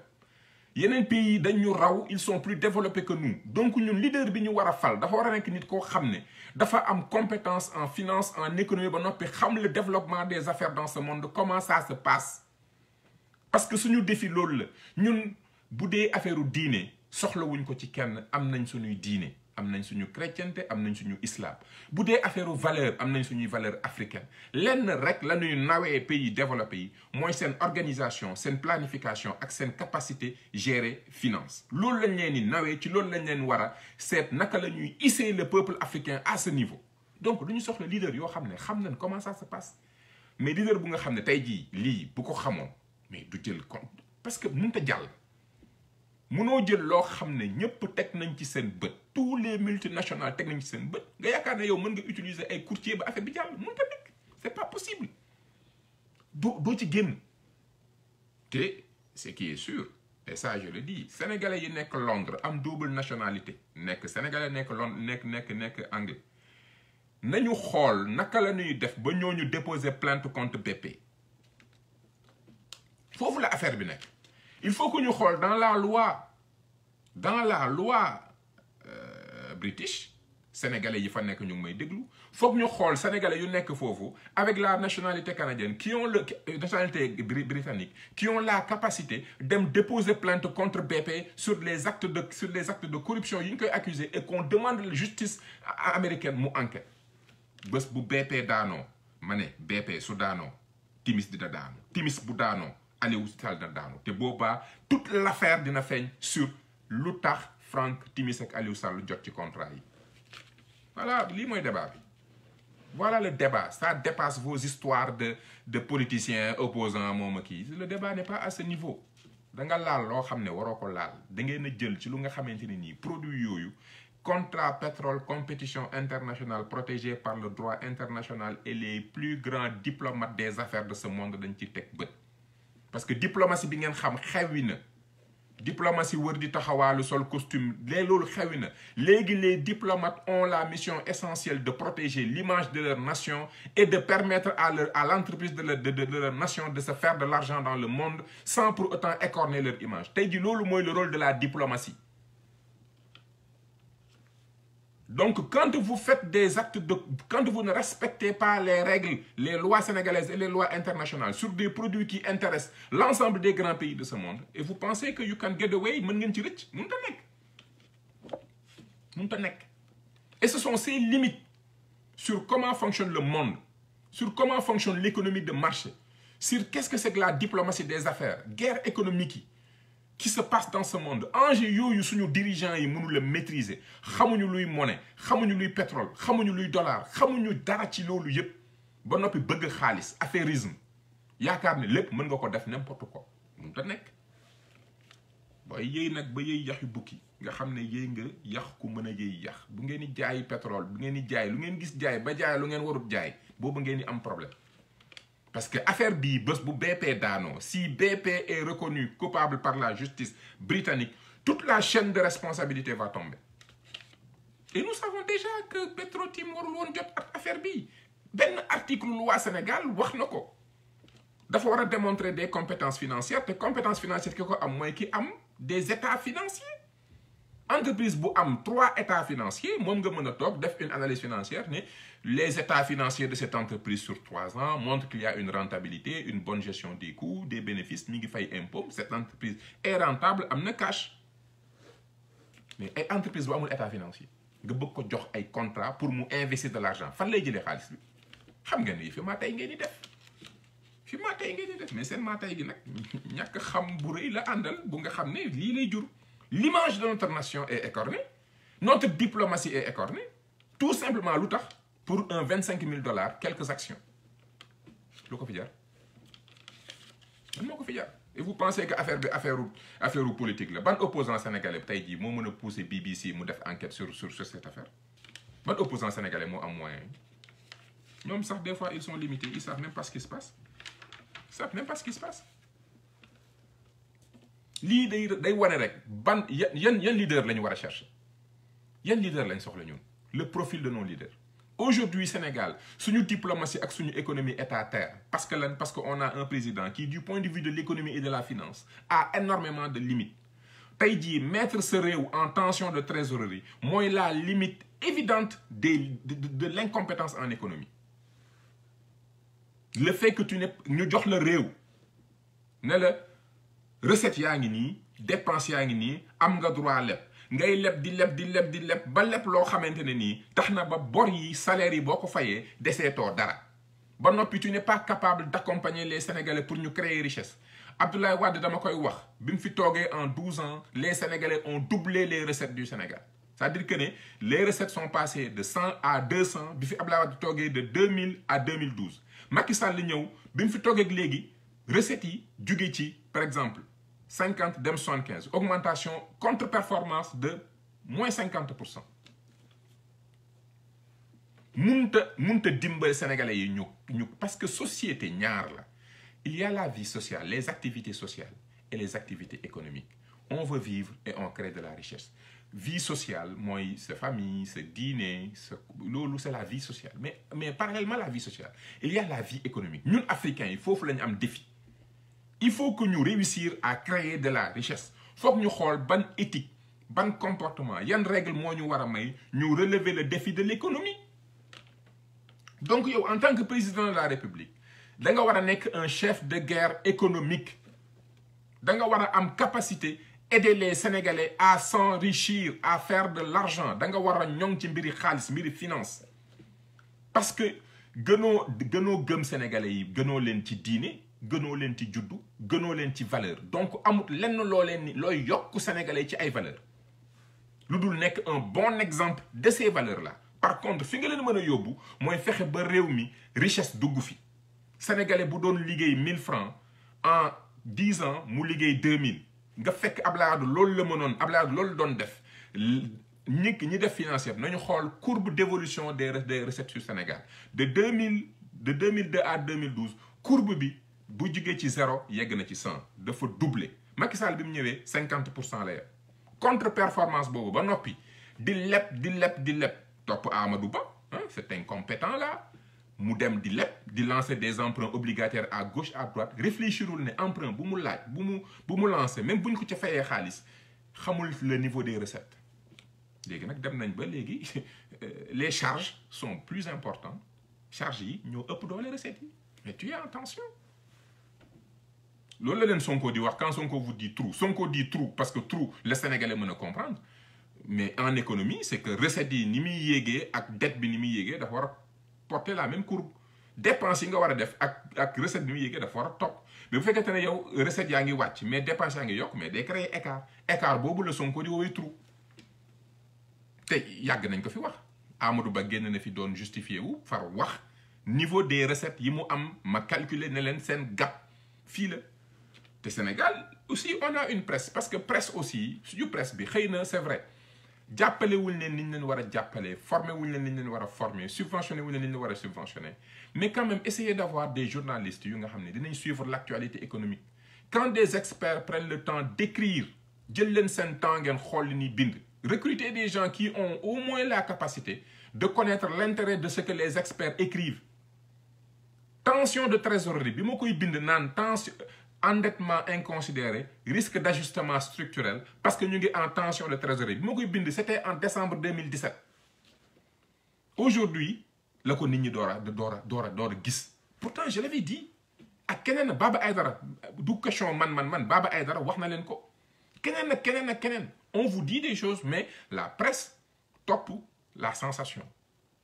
Yeneen pays dañu raw ils sont plus développés que nous donc ñun leader bi ñu war a fal dafa war a nekk nit koo xam ne dafa am compétence en finance en économie ba noppi xam le développement des affaires dans ce monde comment ça se passe. Parce que suñu défi loolu la ñun bu dee affaire u diine soxlawuñ ko ci kenn am nañ suñuy diine am nañ suñu chrétienté am nañ suñu islam bu dee affaire u valeur am nañ suñuy valeur africaine lenn rek la ñuy nawee pays développés yi mooy seen organisation seen planification ak seen capacité gérer finance loolu lañ leen di nawee ci loolu lañ leen war a seet naka la ñuy hisser le peuple africain à ce niveau. Donc du ñu soxla leader yoo xam ne xam nañ comment ça se passe mais leader bu nga xam ne tey jii lii bu ko xamoon mais du jël compte parce que mënut a jàll. Munoo jël loo xam ne ñëpp teg nañ ci seen bët tous les multinationales teg nañ ci seen bët nga yaakaar ne yow mën nga utiliser ay courtier ba affaire bi jàll mën ta nekk c'est pas possible doo ci génn te ce qui est sûr et ça je le dis sénégalais yi nekk Londres am double nationalité nekk sénégalais nekk Londres nekk anglais nañu xool naka la ñuy def ba ñooñu déposer plainte contre BP foofu la affaire bi nekk. Il faut que ñu xool dans la loi british sénégalais yi fa nekk ñu ngi may déglu foog ñu xool sénégalais yu nekk foofu avec la nationalité canadienne qui ont le nationalité britannique qui ont la capacité dem déposer plainte contre BP sur les actes de corruption yi ñu koy accuser et qu'on demande la justice américaine mu enquête bés bu BP daanoo ma ne BP su daanoo Timis dina daanu Timis bu daanoo Aliou Sall na daanu te boobaa toute l'affaire dina feeñ sur lu tax Franck Timis ak Aliou Sall jot ci contrat yi voilà lii mooy débat bi voilà le débat ça dépasse vos histoires de politiciens opposants moom ak kii le débat n'est pas à ce niveau da nga laal loo xam ne waroo ko laal da ngeen a jël ci lu nga xamante ne nii produit yooyu contrat pétrole compétition internationale protégée par le droit international et les plus grands diplomates des affaires de ce monde dañ ci teg bët. Parce que diplomatie bi ngeen xam xewi na diplomatie wër di taxawaalu sol costume loolu xewi na léegi les diplomates ont la mission essentielle de protéger l'image de leur nation et de permettre à l'entreprise de leur nation de se faire de l'argent dans le monde sans pour autant écorner leur image tey ji loolu mooy le rôle de la diplomatie. Donc, quand vous faites des actes quand vous ne respectez pas les règles, les lois sénégalaises et les lois internationales sur des produits qui intéressent l'ensemble des grands pays de ce monde, et vous pensez que you can get away, mën ngeen ci rëcc, mënut a nekk. Et ce sont ces limites sur comment fonctionne le monde, sur comment fonctionne l'économie de marché, sur qu'est-ce que c'est que la diplomatie des affaires, guerre économique yi qui se passe dans ce monde enjeu yooyu suñu dirigeants yi mënu la maîtriser xamuñu luy monnaie xamuñu luy pétrole xamuñu luy dollar xamuñu dara ci loolu yëpp ba noppi bëgg xaalis affairisme yaakaar ne lépp mën nga ko def n'importe quoi mënut a nekk booy yëy nag ba yëy yaxi bukki nga xam ne yëy nga yax ku mën a yëy yax bu ngeen di jaay pétrole bu ngeen di jaay lu ngeen gis jaay ba jaay lu ngeen warut jaay boobu ngeen di am problème. Parce que affaire bii bés bu BP daanoo si BP est reconnu coupable par la justice britannique toute la chaîne de responsabilité va tomber et nous savons déjà que Petro-Tim warul woon jot ak affaire bii benn article loi Sénégal wax na ko dafa war a démontrer des compétences financières te compétences financières ki ko am mooy ki am des états financiers entreprise bu am 3 états financiers moom nga mën a toog def une analyse financière ne les états financiers de cette entreprise sur 3 ans montrent qu'il y a une rentabilité une bonne gestion des coûts des bénéfices mi ngi fay impôt cette entreprise est rentable am na cash mais ay entreprise bu amul état financier nga bëgg ko jox ay contrat pour mu investir de l'argent fan lay jëlee xaalis bi xam nga ni fi maa tey ngeen di def mais seen maa tey gi nag ñàkk xam bu rëy la àndal bu nga xam ne lii lay jur l'image de notre nation est écornée notre diplomatie est écornée tout simplement lu tax pour un $25,000 quelques actions lu ko fi jar lan moo ko fi jar et vous pensez que affaire bi affaire politique la ban opposant sénégalais tey jii moo mën a pousser BBC mu def enquête sur cette affaire ban opposant sénégalais moo am moyen ñoom sax des fois ils sont limités ils savent même pas ce qui se passe savent même pas ce qui se passe. lii day wane rek ban yan leader la ñu war a chercher yan leader lañ soxla ñun le profil de nos leaders. Aujourd'hui Sénégal suñu diplomatie ak suñu économie est à terre parce que on a un président qui du point de vue de l'économie et de la finance a énormément de limites. tey jii mettre ce réew en tension de trésorerie mooy la limite évidente de l'incompétence en économie. Le fait que ñu jox la réew ne la recette yaa ngi nii dépense yaa ngi nii am nga droit leb ngay leb di leb ba leb loo xamante ne nii tax na ba bor yi salaire yi boo ko fayee deseetoo dara ba noppi tu n'es pas capable d'accompagner les Sénégalais pour ñu créer richesse. Abdoulaye Wade dama koy wax bi mu fi toogee en 12 ans les Sénégalais ont doublé les recettes du Sénégal. C'est-à-dire que les recettes sont passées de 100 à 200 bi fi Abdoulaye Wade toogee de 2000 à 2012 Macky Sall li ñëw bi mu fi toogee ak léegi recettes yi jugee ci par exemple 50 dem 75 augmentation contre-performance de moins 50%. munta dimbal Sénégalais yi ñu parce que société ñaar la. Il y a la vie sociale, les activités sociales et les activités économiques. On veut vivre et on crée de la richesse. Vie sociale, moi, c'est famille, c'est dîner, c'est la vie sociale. Mais parallèlement à la vie sociale, il y a la vie économique. Nous, Africains, il faut que nous ayons un défi. Il faut que nous réussissions à créer de la richesse. Il faut que nous ayons une bonne éthique, un bon comportement. Il y a une règle, nous relever le défi de l'économie. Donc, en tant que président de la République, da nga war a nekk un chef de guerre économique da nga war a am capacité aider les Sénégalais à s'enrichir à faire de l'argent da nga war a ñoŋ ci mbiri xaalis mbiri finance parce que gënoo gëm Sénégalais yi gënoo leen ci diine gënoo leen ci juddu gënoo leen ci valeur donc amut lenn loo leen ni looy yokk Sénégalais ci ay valeur lu dul nekk un bon exemple de ces valeurs là. Par contre fi nga leen mën a yóbbu mooy fexe ba réew mi richesse dugg fi. Sénégalais bu doon liggéey 1000 francs en 10 ans mu liggéey 2000 nga fekk Abdoulaye Wade loolu la mënoon Abdoulaye Wade loolu doon def ñi def financière nañu xool courbe d'évolution des recettes sur Sénégal de 2002 à 2012 courbe bi bu jugee ci 0 yegg na ci 100 dafa doubler Macky Sall bi mu ñëwee 50% la yem contre performance boobu ba noppi di leb topp Amadou Ba cet incompétent là. mu dem di leb di lancer des emprunts obligataires à gauche à droite réfléchirul ne emprunt bu mu laaj bu mu lancer même bu ñu ko ca fayee xaalis xamul le niveau des recettes léegi nag dem nañ ba léegi les charges sont plus importantes charges yi ñoo ëpp doole recettes yi mais tu es en tension loolu la leen Sonko di wax quand Sonko vous dit trou Sonko dit trou parce que trou le Sénégalais mën a comprendre mais en économie c'est que recettes yi ni muy yéegee ak dette bi ni muy yéegee dafa war a porter la même courbe dépense yi nga war a def ak recette bi mu yéegee dafa war a topp mais bu fekkente ne yow recette yaa ngi wàcc mais dépense yaa ngi yokk mais day créer écart boobu la Sonko di woowee trou te yàgg nañ ko fi wax Amadou Ba génn na fi doon justifié wu far wax niveau des recettes yi mu am ma calculer ne leen seen gap fii la te Sénégal aussi on a une presse parce que presse aussi suñu presse bi xëy na c'est vrai jàppale wuñ leen ni ñu leen war a jàppale former wuñ leen ni ñu leen war a former subventionné wuñ leen ni ñu war a subventionné mais quand même essayer d'avoir des journalistes yu nga xam ne dinañ suivre l'actualité économique quand des experts prennent le temps d'écrire jël leen seen temps ngeen xool li ñuy bind recruter des gens qui ont au moins la capacité de connaître l'intérêt de ce que les experts écrivent tension de trésorerie bi ma koy bind naan tension endettement inconsidéré risque d'ajustement structurel parce que ñu ngi en tension de trésorerie bi ma koy bind c'était en décembre 2017 aujourd'hui la ko nit ñi door a gis pourtant je l'avais dit ak keneen Baba Aïdara du question man Baba Aïdara wax na leen ko keneen ak keneen on vous dit des choses mais la presse topp la sensation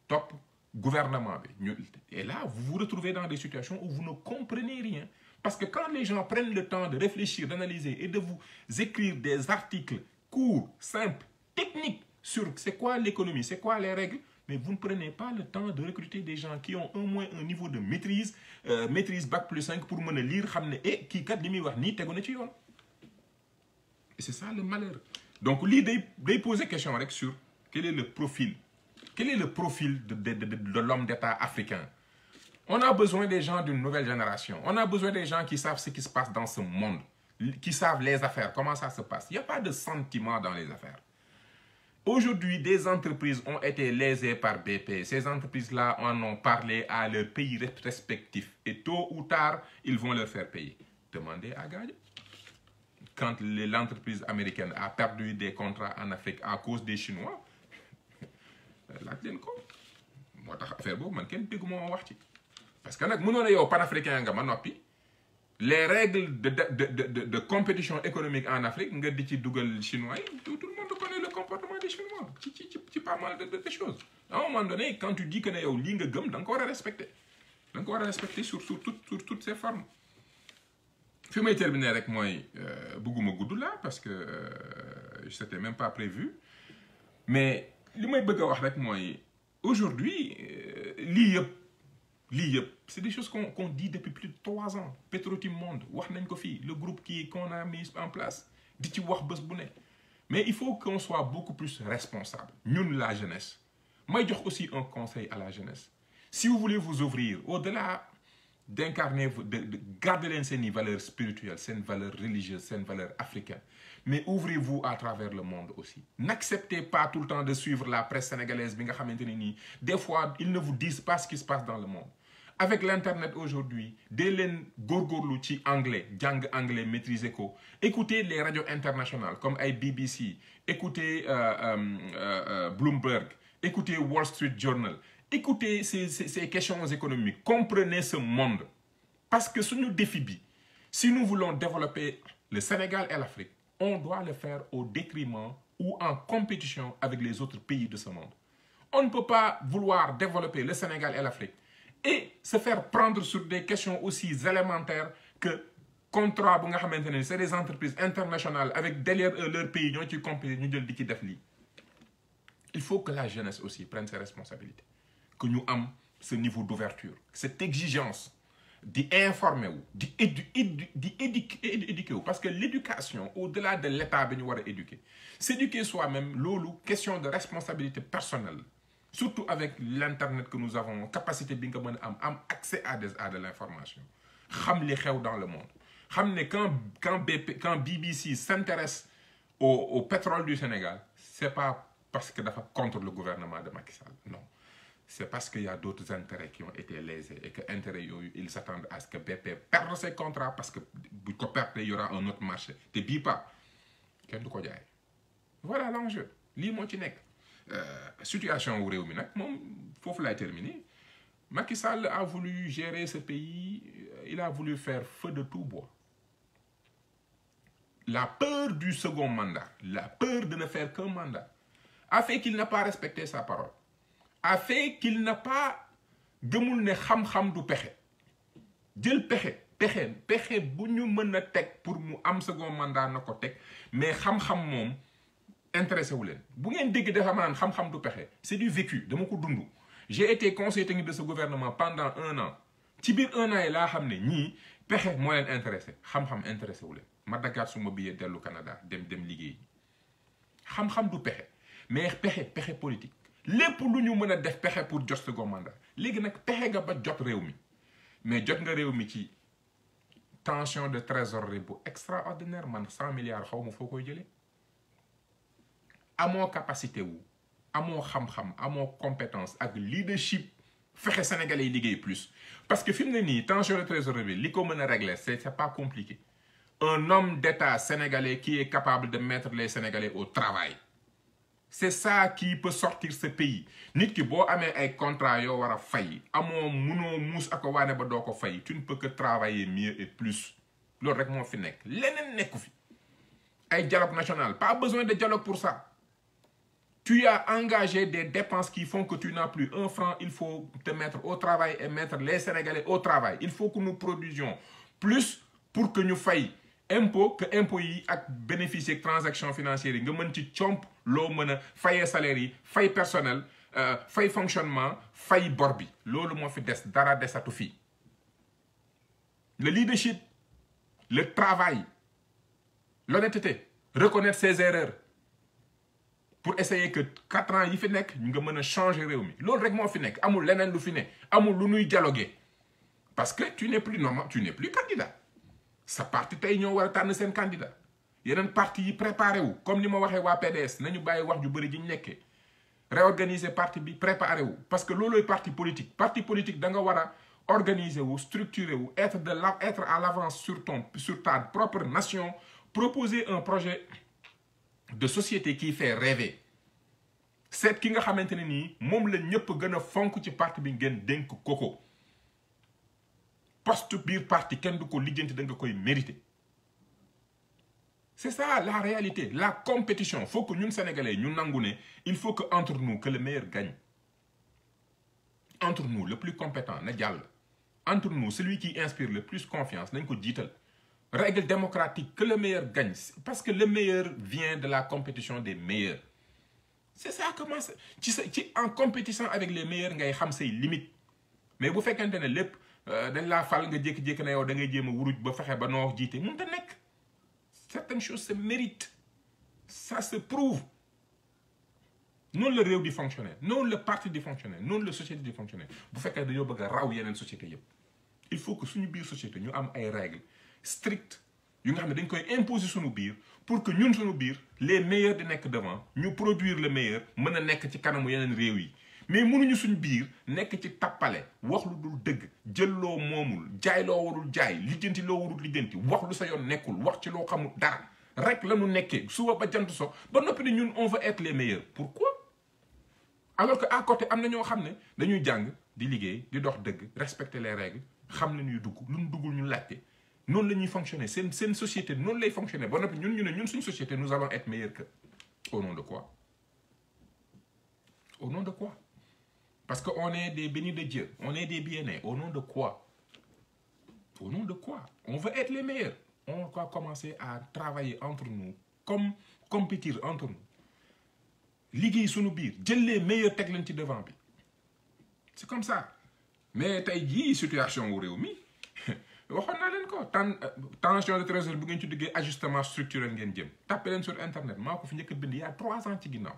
topp gouvernement bi et là vous vous retrouvez dans des situations où vous ne comprenez rien. Parce que quand les gens prennent le temps de réfléchir, d'analyser et de vous écrire des articles courts, simples, techniques sur c'est quoi l'économie, c'est quoi les règles, mais vous ne prenez pas le temps de recruter des gens qui ont au moins un niveau de maîtrise, maîtrise bac plus 5 pour mën a lire xam ne kii kat li muy wax nii tegu na ci yoon. Et c'est ça le malheur. Donc lii day poser question rek sur quel est le profil de l'homme d'État africain. On a besoin des gens d'une nouvelle génération. On a besoin des gens qui savent ce qui se passe dans ce monde, qui savent les affaires, comment ça se passe. Il n'y a pas de sentiment dans les affaires. Aujourd'hui, des entreprises ont été lésées par BP. Ces entreprises-là en ont parlé à leurs pays respectifs. Et tôt ou tard, ils vont leur faire payer. Demandez à Gadio. Quand l'entreprise américaine a perdu des contrats en Afrique à cause des Chinois, laaj leen ko moo tax affaire boobu man kenn déggu ma wax ci parce que nag mënoon na yow panafricain nga ma noppi les règles de compétition économique en Afrique nga di ci dugal chinois yi tout le monde connaît le comportement des chinois ci pas mal de choses à un moment donné quand tu dis que ne yow lii nga gëm da nga ko war a respecter da nga ko war a respecter sur toutes ses formes. Fi may terminer rek mooy bëgguma gudd là parce que c'était même pas prévu mais li may bëgg a wax rek mooy aujourd'hui lii yëpp c'est des choses qu'on dit depuis plus de 3 ans. Petro-Tim Monde wax nañ ko fii le groupe qu'on a mis en place di ci wax bés bu ne mais il faut qu'on soit beaucoup plus responsable ñun la jeunesse. may jox aussi un conseil à la jeunesse si vous voulez vous ouvrir au-delà d'incarner de garder leen seeni valeurs spirituelles seen valeurs religieuses seen valeurs africaines mais ouvrez-vous à travers le monde aussi. N'acceptez pas tout le temps de suivre la presse sénégalaise bi nga xamante ne nii des fois ils ne vous disent pas ce qui se passe dans le monde. Avec l'internet aujourd'hui dee leen góorgóorlu ci anglais jàng anglais maîtriser ko écoutez les radios internationales comme ay BBC écoutez Bloomberg écoutez Wall Street Journal écoutez ces questions économiques comprenez ce monde parce que suñu défi bi si nous voulons développer le Sénégal et l'Afrique on doit le faire au détriment ou en compétition avec les autres pays de ce monde. On ne peut pas vouloir développer le Sénégal et l'Afrique et se faire prendre sur des questions aussi élémentaires que contrat bu nga xamante ne c'est des entreprises internationales avec derrière eux leur pays ñoo ciy compétir ñu jël di ci def lii. Il faut que la jeunesse aussi prenne ses responsabilités que ñu am ce niveau d'ouverture cette exigence di informer wu di éduquer wu parce que l'éducation au-delà de l'état bi ñu war a éduquer s'éduquer soi-même loolu question de responsabilité personnelle surtout avec l'internet que nous avons capacité bi nga mën a am accès à de l'information xam li xew dans le monde xam ne quand BBC s'intéresse au pétrole du Sénégal c'est pas parce que dafa contre le gouvernement de Macky Sall non. C'est parce qu'il y a d'autres intérêts qui ont été lésés et que intérêts yooyu ils s'attendent à ce que BP perde ses contrats parce que bu ko perdre il y aura un autre marché te bii pas kenn du ko jaay voilà l'enjeu lii moo ci nekk situation wu réew mi nag moom foofu laay terminer Macky Sall a voulu gérer ce pays il a voulu faire feu de tout bois la peur du second mandat la peur de ne faire qu'un mandat a fait qu'il n'a pas respecté sa parole a fait qu'il n'a pas gëmul ne xam-xam du pexe jël pexe bu ñu mën a teg pour mu am second mandat na ko teg mais xam-xam moom intéressé wu leen bu ngeen dégg dafa naan xam-xam du pexe c'est du vécu dama ko dund j'ai été conseiller technique de ce gouvernement pendant 1 an ci biir 1 an yi laa xam ne ñii pexe moo leen intéressé xam-xam intéressé wu leen ma daggaat suma billet dellu Canada dem liggéey xam-xam du pexe mais pexe politique lépp lu ñu mën a def pexe pour jot second mandat léegi nag pexe nga ba jot réew mi mais jot nga réew mi ci tension de trésorerie bu extraordinaire man 100 milliards xaw ma foo koy jëlee amoo capacité wu amoo xam-xam amoo compétence ak leadership fexe sénégalais yi liggéey plus parce que fi mu ne nii tension de trésorerie bi li ko mën a régler c'est pas compliqué un homme d'État sénégalais qui est capable de mettre les Sénégalais au travail c'est ça qui peut sortir ce pays nit ki boo amee ay contrat yoo war a fay amoo munoo muus ak waane ba doo ko fay tu ne peux que travailler mieux et plus loolu rek moo fi nekk leneen nekku fi ay dialogue national pas besoin de dialogue pour ça tu as engagé des dépenses qui font que tu n'as plus 1 franc il faut te mettre au travail et mettre les Sénégalais au travail il faut que nous produisions plus pour que ñu fay impôt que impôt yi ak bénéfice ak transaction financière yi nga mën ci comp loo mën a fayee salaire yi fay personnel fay fonctionnement fay bor bi loolu moo fi des dara desatu fii le leadership le travail l'honnêteté reconnaître ses erreurs pour essayer que 4 ans yi fi nekk ñu nga mën a changer réew mi loolu rek moo fi nekk amul leneen lu fi ne amul lu nuy dialoguer parce que tu n'es plus normal, tu n'es plus candidat sa parti tey ñoo war a tànn seen candidat yeneen parti yi préparé wu comme ni ma waxee waa PDS nañu bàyyi wax ju bëri ji ñu nekkee réorganiser parti bi préparé wu parce que loolooy parti politique da nga war a organiser wu structurer wu être à l'avance sur ta propre nation proposer un projet de société qui fait rêver seet ki nga xamante ne nii moom la ñëpp gën a fonk ci parti bi ngeen dénk koko poste biir parti kenn du ko lijjanti da nga koy mériter c'est ça la réalité la compétition faut que ñun sénégalais ñu nangu ne il faut que entre nous que le meilleur gagne entre nous le plus compétent na jàll entre nous celui qui inspire le plus confiance nañ ko jiital règle démocratique que le meilleur gagne parce que le meilleur vient de la compétition des meilleurs c'est ça comment ci en compétition avec les meilleurs ngay xam say limites mais bu fekkente ne lépp dañ laa fal nga jékki-jékki na yow da ngay jéem a wuruj ba fexe ba noo jiite mënut a nekk certaines choses se méritent ça se prouve noonu la réew di fonctionner noonu la parti di fonctionner noonu la société di fonctionner bu fekkee dañoo bëgg a raw yeneen société yëpp il faut que suñu biir société ñu am ay règles strictes yu nga xam ne dañ koy imposer suñu biir pour que ñun suñu biir les meilleurs di nekk devant ñu produire le meilleur mën a nekk ci kanamu yeneen réew yi mais mënuñu suñ biir nekk ci tappale wax lu dul dëgg jël loo moomul jaay loo warul jaay lijjanti loo warul lijjanti wax lu sa yoon nekkul wax ci loo xamul dara rek la ñu nekkee suba ba jant so ba noppi ne ñun on veut être les meilleurs pourquoi alors que à côté am na ñoo xam ne dañuy jàng di liggéey di dox dëgg respecter les règles xam ne ñuy dugg lu ñu duggul ñu laajte noonu la ñuy fonctionner seen société noonu lay fonctionner ba noppi ñun ñu ne ñun suñ société nous allons être meilleurs que au nom de quoi au nom de quoi parce que on est des bénis de Dieu on est des bien-nés au nom de quoi au nom de quoi on veut être les meilleurs on va commencer à travailler entre nous comme compétir entre nous liggéey suñu biir jël les meilleurs teg leen ci devant bi c'est comme ça mais tey jii situation wu réew mi waxoon naa leen ko tension de trésorerie bu ngeen ci duggee ajustement structurel ngeen jëm tapé leen sur internet maa ko fi njëkk a bind il y a 3 ans ci ginnaaw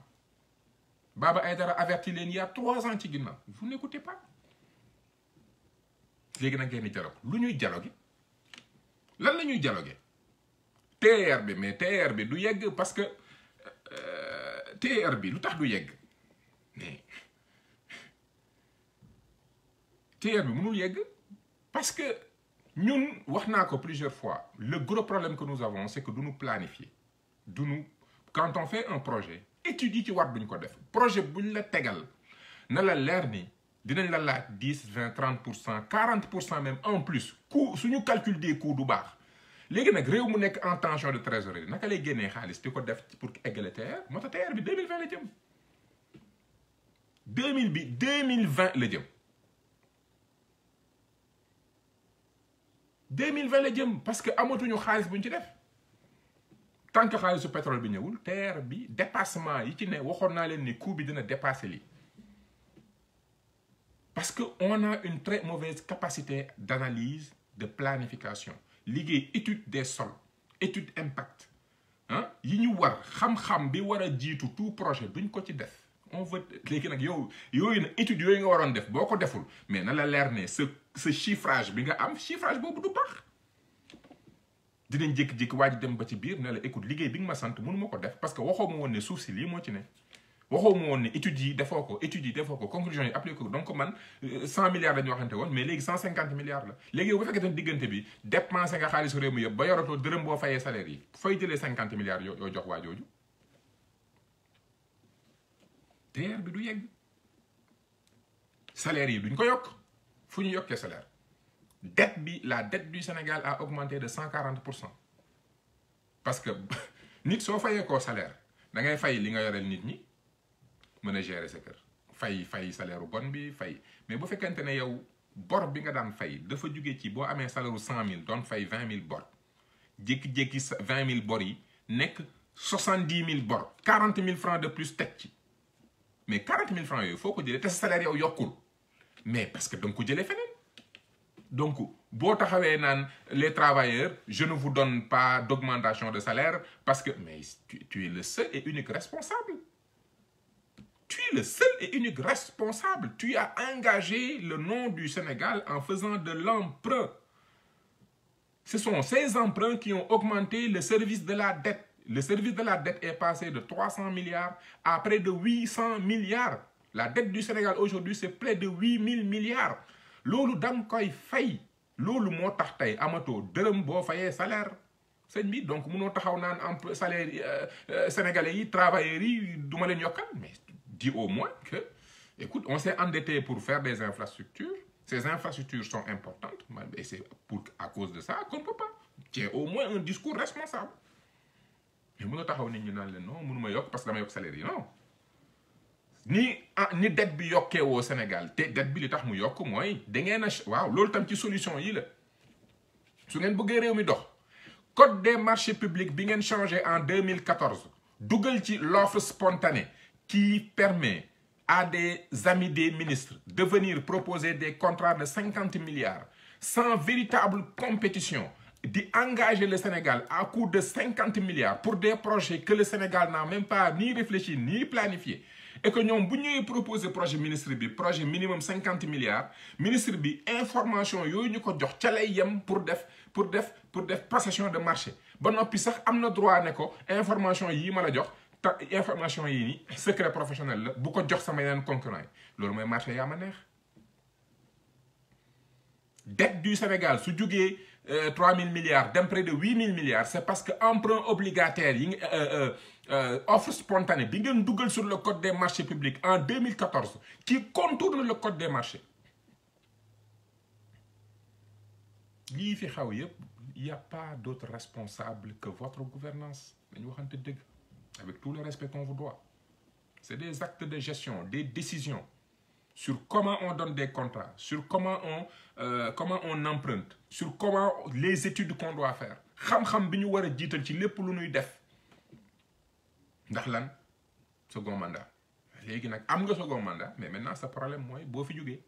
Baba Aïdara averti leen il y a 3 ans ci ginnaaw vous n'écoutez pas léegi nag ngeen di dialogue lu ñuy dialogue lan la ñuy dialogue TER bi mais TER bi du yegg parce que TER bi lu tax du yegg mais TER bi mënul yegg parce que ñun wax naa ko plusieurs fois le gros problème que nous avons c'est que du ñu planifier du ñu quand on fait un projet études yi ci war duñ ko def projet buñ la tegal na la leer ni dinañ la laaj 10 20 30% 40% même en plus coût suñu calcul des coûts du baax léegi nag réew mu nekk en tension de trésorerie naka lay génnee xaalis di ko def pour eggale TER moo tax TER bi 2020 la jëm 2020 la jëm 2020 la jëm parce que amatuñu xaalis buñ ci def tant que xaalisu pétrole bi ñëwul TER bi dépassement yi ci ne waxoon naa leen ni coût bi dina dépasser lii parce que on a une très mauvaise capacité d'analyse de planification liggéey étude des sols étude impact ah yi ñu war xam-xam bi war a jiitu tout projet duñ ko ci def on veut léegi nag yooyu nag étude yooyu nga waroon def boo ko deful mais na la leer ne ce chiffrage bi nga am chiffrage boobu du baax dinañ jékki-jékki waa ji dem ba ci biir ne la écoute liggéey bi nga ma sant mënu ma ko def parce que waxoo ma woon ne suuf si lii moo ci ne waxoo ma woon ne études yi defoo ko conclusion yi appliqué ko donc man 100 milliards dañu waxante woon mais léegi 150 milliards la léegi yow bu fekkee diggante bi dépensé nga xaalisu réew mi yëpp ba yoratoo dërëm boo fayee salaire yi fay jëlee 50 milliards yoo jox waa jooju TER bi du yegg salaire yi duñ ko yokk fu ñu yokkee salaire la dette du Sénégal a augmenté de 140% parce que nit soo fayee koo salaire da ngay fay li nga yoreel nit ñi mën a gérer sa kër fay salaire bon bi fay mais bu fekkente ne yow bor bi nga daan fay dafa jugee ci boo amee salaire 100 000 doon fay 20 000 bor jékki-jékki 20 000 bor yi nekk 70 000 bor 40 000 francs de plus teg ci mais 40 000 francs yooyu foo ko jëlee te sa salaire yow yokkul mais parce que da nga ko jëlee feneen donc boo taxawee naan les travailleurs je ne vous donne pas d'augmentation de salaire parce que mais tu es le seul et unique responsable tu le seul et unique responsable. Tu as engagé le nom du Sénégal en faisant de l'emprunt. Ce sont ces emprunts qui ont augmenté le service de la dette. Le service de la dette est passé de 300 milliards à près de 800 milliards. La dette du Sénégal aujourd'hui, c'est près de 8000 milliards. Lolu dang koy fay. Lolu moo tax tey amato dërëm boo fayee salaire. Sëñ bi donc mënoo taxaw naan am salaire sénégalais yi travailleurs yi duma leen yokkal, mais dis au moins que écoute, on s'est endetté pour faire des infrastructures. Ces infrastructures sont importantes et c'est à cause de ça qu'on ne peut pas. Tiens, au moins un discours responsable. Mais mënoo taxaw nit ñi naan leen non mënuma yokk parce que dama yokk salaire yi non. Ni dette bi yokkee au Sénégal te dette bi li tax mu yokk mooy da ngeen a waaw loolu tam ci solution yi la su ngeen bëggee réew mi dox. Code des marchés publics bi ngeen changé en 2014 dugal ci l'offre spontanée qui permet à des amis des ministres de venir proposer des contrats de 50 milliards sans véritable compétition, d'engager le Sénégal à coût de 50 milliards pour des projets que le Sénégal n'a même pas ni réfléchi ni planifié. Et que nous avons proposé projet ministre bi projet minimum 50 milliards ministre bi information yooyu ñu ko jox ca lay yem pour def passation de marché ba noppi sax am na droit ne ko information yii ma la jox te information yii ni secret professionnel la bu ko jox sama yeneen concurrent yi loolu mooy marché yaa ma neex. Dette du Sénégal su jógee 3000 milliards dem près de 8000 milliards c'est parce que emprunt obligataire yi offre spontanée bi ngeen dugal sur le code des marchés publics en 2014 qui contourne le code des marchés. lii fi xaw yëpp il n'y a pas d'autre responsable que votre gouvernance dañu waxante dëgg avec tout le respect qu'on vous doit. C'est des actes de gestion, des décisions sur comment on donne des contrats, sur comment on emprunte, sur comment les études qu'on doit faire. Xam-xam bi ñu war a jiital ci lépp lu ñuy def ndax lan second mandat. Léegi nag am nga second mandat mais maintenant sa problème mooy boo fi jógee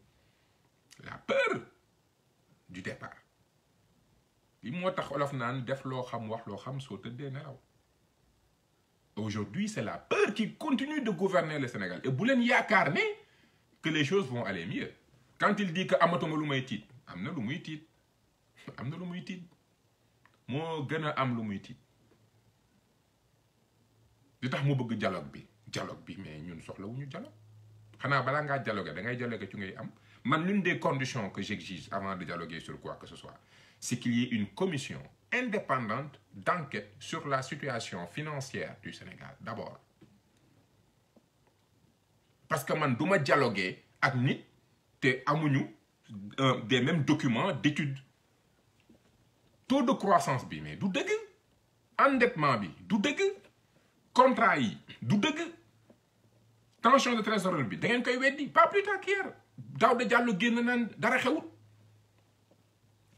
la peur du départ. Li moo tax olof naan def loo xam wax loo xam soo tëddee nelaw. Aujourd'hui, c'est la peur qui continue de gouverner le Sénégal. Et bu leen yaakaar ne que les choses vont aller mieux. Quand il dit que amatuma lu may tiit am na lu muy tiit am na lu muy tiit moo gën a am lu muy tiit li tax mu bëgg dialogue bi mais ñun soxlawuñu dialogue xanaa balaa ngaa dialoguer da ngay dialoguer ci ngay am man l'une des conditions que j'exige avant de dialoguer sur quoi que ce soit c'est qu'il y ait une commission indépendante d'enquête sur la situation financière du Sénégal d'abord. Parce que man duma dialoguer ak nit te amuñu des mêmes documents d'études. Taux de croissance bi mais du dëgg endettement bi du dëgg contrat yi du dëgg tension de trésorerie bi da ngeen koy weddi pas plus tard qu'hier Daouda Diallo génn naan dara xewut.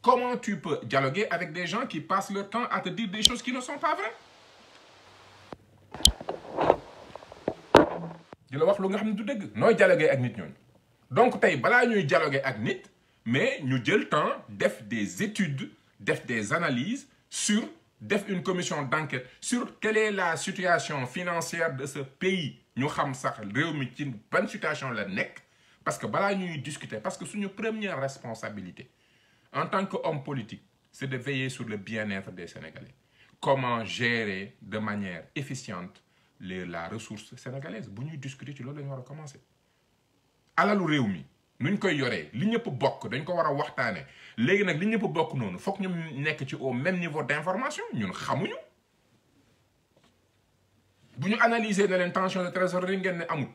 Comment tu peux dialoguer avec des gens qui passent leur temps à te dire des choses qui ne sont pas vraies? di la wax lu nga xam ne du dëgg nooy dialoguer ak nit ñooñu. Donc tey balaa ñuy dialoguer ak nit mais ñu jël temps def des études def des analyses sur def une commission d'enquête sur quelle est la situation financière de ce pays ñu xam sax réew mi ci ban situation la nekk parce que balaa ñuy discuter parce que suñu première responsabilité en tant qu'homme politique c'est de veiller sur le bien-être des Sénégalais. Comment gérer de manière efficiente la ressource sénégalaise bu ñuy discuter ci loolu la ñu war a commencer. alalu réew mi nuñ koy yoree li ñëpp bokk dañ ko war a waxtaane léegi nag li ñëpp bokk noonu foog ñu nekk ci au même niveau d'information ñun xamuñu. bu ñu analyser ne leen tension de trésorerie ngeen ne amul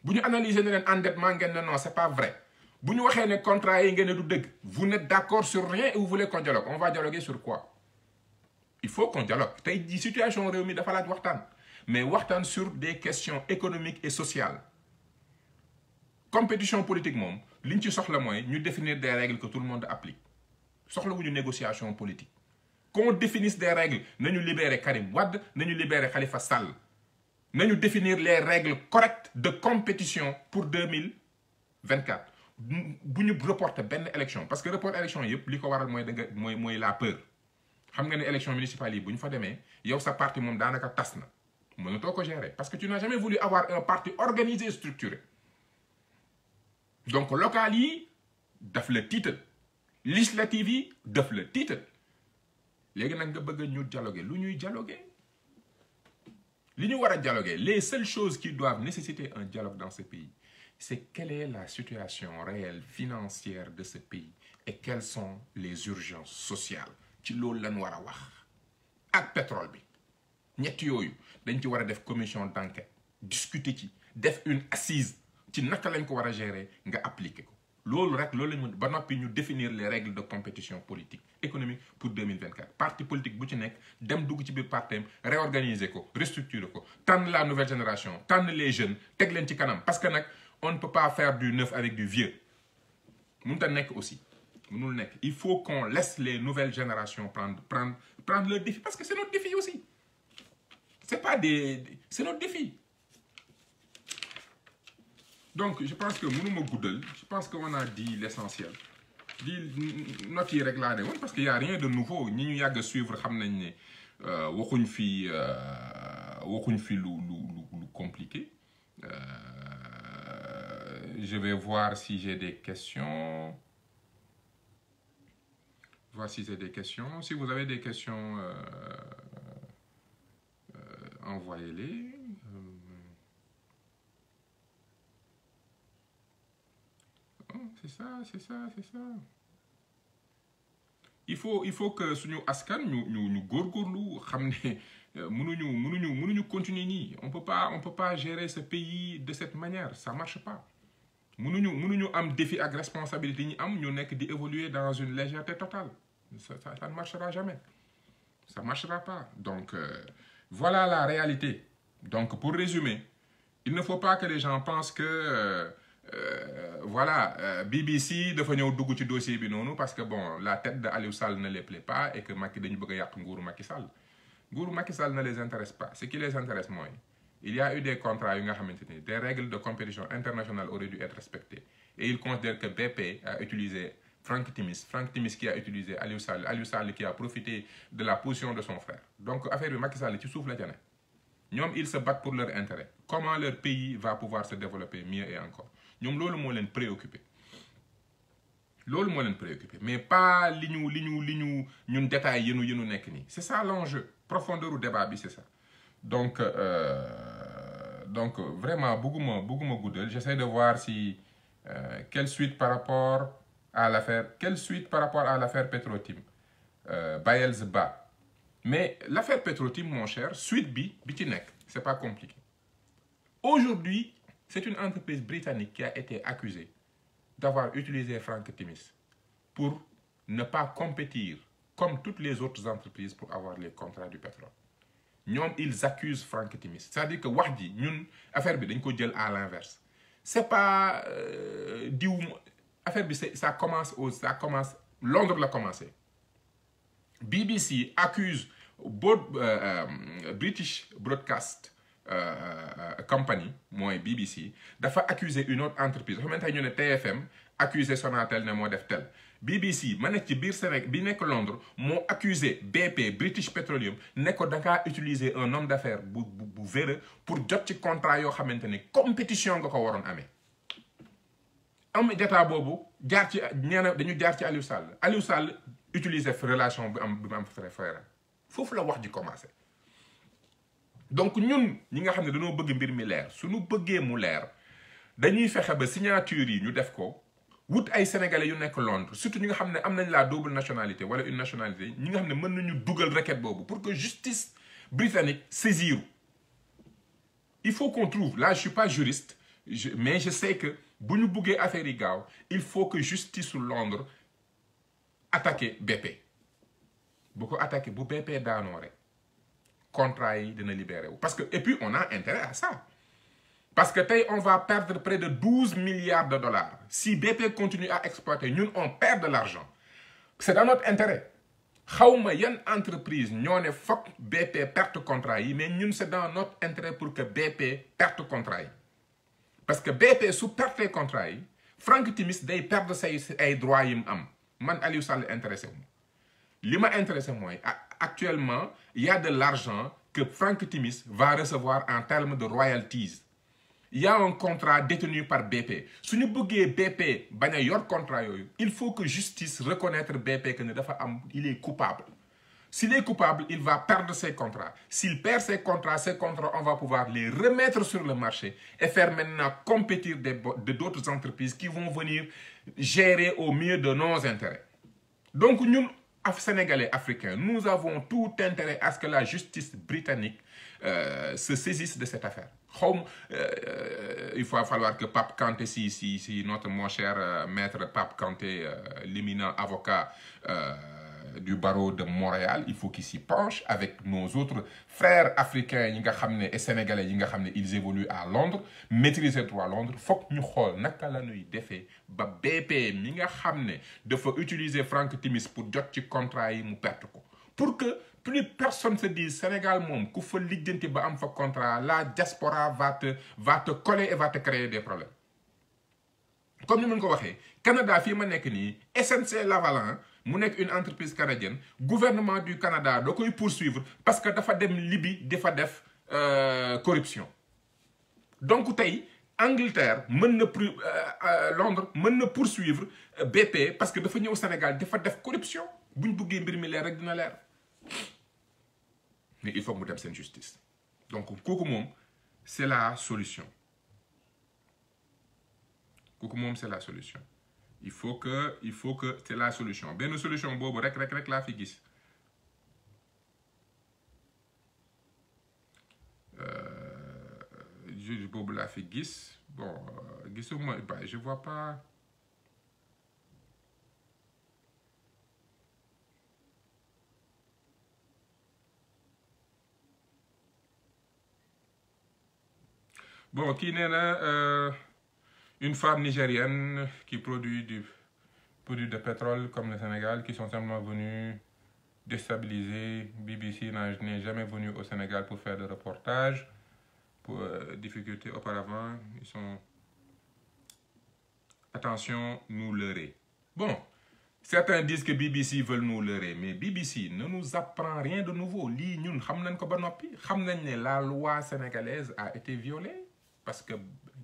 bu ñu analyser ne leen endettement ngeen ne non c'est pas vrai bu ñu waxee ne contrat yi ngeen ne du dëgg vous n'êtes d'accord sur rien et vous voulez qu'on dialogue on va dialoguer sur quoi? Il faut qu'on dialogue tey jii situation réew mi dafa laaj waxtaan mais waxtaan sur des questions économiques et sociales. Compétition politique moom li ñu ci soxla mooy ñu définir des règles que tout le monde applique soxlawuñu négociation politique. Qu'on définisse des règles nañu libérer Karim Wade nañu libérer Khalifa Sall nañu définir les règles correctes de compétition pour 2024 bu ñu reporter benn élection parce que report élection yëpp li ko waral mooy da nga mooy la peur xam nga ne élection municipale yi bu ñu fa demee yow sa parti moom daanaka tas na mënatoo ko gérer parce que tu n'as jamais voulu avoir un parti organisé et structuré. Donc local yi daf la tiital législative yi daf la tiital léegi nag nga bëgg ñu dialoguer lu ñuy dialoguer li ñu war a dialoguer les seules choses qui doivent nécessiter un dialogue dans ce pays c'est quelle est la situation réelle financière de ce pays et quelles sont les urgences sociales ci loolu lañ war a wax ak pétrole bi ñett yooyu dañ ci war a def commission d'enquête discuter ci def une assise ci naka lañ ko war a gérer nga appliquer ko loolu rek loolu lañ mën ba noppi ñu définir les règles de compétition politique économique pour 2024 parti politique bu ci nekk dem dugg ci biir partem réorganiser ko restructurer ko tànn la nouvelle génération tànn les jeunes teg leen ci kanam parce que nag on ne peut pas faire du neuf avec du vieux mënut a nekk aussi mënul nekk il faut qu'on laisse les nouvelles générations prendre le défi parce que c'est notre défi aussi c'est pas c'est notre défi. Donc je pense que mënuma guddal je pense qu'on a dit l'essentiel di notes yi rek laa ne woon parce que y a rien de nouveau ñi ñu yàgg a suivre xam nañ ne waxuñ fi lu compliqué. Je vais voir si j'ai des questions. Si vous avez des questions, envoyez-les. C'est ça. Il faut que suñu askan ñu góorgóorlu xam ne mënuñu continuer nii. On peut pas gérer ce pays de cette manière, ça marche pas. mënuñu am défi ak responsabilité ñi am ñu nekk di évoluer dans une légèreté totale. Ça ne marchera jamais. Ça marchera pas. Donc voilà la réalité. Donc pour résumer, il ne faut pas que les gens pensent que BBC dafa ñëw dugg ci dossier bi noonu parce que bon la tête de Aliou Sall ne les plaît pas et que Macky dañu bëgg a yàq nguuru Macky Sall. Nguuru Macky Sall ne les intéresse pas. Ce qui les intéresse mooy il y a eu des contrats yu nga xamante ni des règles de compétition internationale auraient dû être respectées et ils considèrent que BP a utilisé Franck Timis qui a utilisé Aliou Sall qui a profité de la position de son frère. Donc affaire bi Macky Sall ci suuf la ca ne ñoom ils se battent pour leur intérêt. Comment leur pays va pouvoir se développer mieux et encore ñoom loolu moo leen préoccupé mais pas li ñu ñun détails yi ñu nekk nii. C'est ça l'enjeu profondeur u débat bi c'est ça. Donc vraiment bëgguma guddal j'essaie de voir si quelle suite par rapport à l'affaire Petro-Tim Bayels-Ba. Mais l'affaire Petro-Tim mon cher suite bi ci nekk c'est pas compliqué. Aujourd'hui c'est une entreprise britannique qui a été accusée d'avoir utilisé Franck Timis pour ne pas compétir comme toutes les autres entreprises pour avoir les contrats du pétrole. ñoom ils accusent Franck Timis c'est-à-dire que wax ji ñun affaire bi dañ ko jël à l'inverse. C'est pas diw affaire bi ça commence Londres la commencé. BBC accuse British Broadcast Company mooy BBC dafa accuser une autre entreprise dafa mel ni ñu ne TFM accuser Sonatel ne moo def tel. BBC ma nekk ci biir Sénégal bi nekk Londres moo accusé BP British Petroleum ne ko da ngaa utiliser un homme d'affaires bu véreux pour jot ci contrat yoo xamante ne compétition nga ko waroon amee. am d'état boobu jaar ci dañu jaar ci Aliou Sall utiliser relation bi mu am frère foofu la wax ji commencé. Donc ñun ñi nga xam ne dañoo bëgg mbir mi leer suñu bëggee mu leer dañuy fexe ba signature yi ñu def ko. wut ay sénégalais yu nekk Londres surtout ñi nga xam ne am nañ la double nationalité wala une nationalité ñi nga xam ne mën nañu dugal requête boobu pour que justice britannique saisir. Il faut qu'on trouve là je suis pas juriste mais je sais que bu ñu buggee affaire yi gaaw il faut que justice su Londres attaquer BP bu ko attaquer bu BP daanoo rek contrat yi dina libéré wu parce que et puis on a intérêt à ça. Parce que on va perdre près de 12 milliards de dollars. Si BP continue à exploiter, nous, on perd de l'argent. C'est dans notre intérêt. Xawma yan entreprise ñoo ne fokk BP perte contrat yi mais ñun c'est dans notre intérêt pour que BP perte contrat yi. Parce que BP su perte contrat yi Franck Timis day perdre ay droits yi mu am man Aliou Sall intéressé wu ma li ma intéressé mooy actuellement il y a de l'argent que Frank Timis va recevoir en termes de royalties. Il y a un contrat détenu par BP. Si nous voulons BP bañ a yor contrat yooyu, il faut que justice reconnaître BP que il est coupable. S'il est coupable, il va perdre ses contrats. S'il perd ses contrats, on va pouvoir les remettre sur le marché et faire maintenant compétir d'autres entreprises qui vont venir gérer au mieux de nos intérêts. Donc nous, Sénégalais africains, nous avons tout intérêt à ce que la justice britannique se saisisse de cette affaire. Il va falloir que Pape Kanté, si notre mon cher maître Pape Kanté, l'éminent avocat du barreau de Montréal, il faut qu'il s'y penche avec nos autres frères africains et sénégalais, ils évoluent à Londres, maîtrisent le droit à Londres. Il faut que nous sachions ba BP mi nga xamné dafa utiliser Frank Timis pour jot ci contrat yi mu perte ko pour que plus personne se dise Sénégal mom ku fa lijjanti ba am fa contrat, la diaspora va te coller et va te créer des problèmes. Comme nous l'avons dit, Canada fi ma nek ni SNC Lavalin mu nek une entreprise canadienne, gouvernement du Canada da koy poursuivre parce que dafa dem Libye dafa def corruption. Donc tay Angleterre, Londres, mën poursuivre BP parce que dafa ñëw Sénégal dafa def corruption. Buñ bëggé mbir mi leer rek dina leer. Mais il faut que mu dem sen justice. Donc kooku moom c'est la solution. Kooku moom c'est la solution. Il faut que c'est la solution. Benn solution boobu rek laa fi gis. Juge boobu laa fi gis. Bon, je vois pas. Bon, qui n'est là, une femme nigérienne qui produit de pétrole comme le Sénégal, qui sont simplement venus déstabiliser. BBC n'est jamais venu au Sénégal pour faire de reportage. Pour difficultés auparavant, ils sont... Attention, nous leurrer. Bon, certains disent que BBC veulent nous leurrer, mais BBC ne nous apprend rien de nouveau. La loi sénégalaise a été violée parce que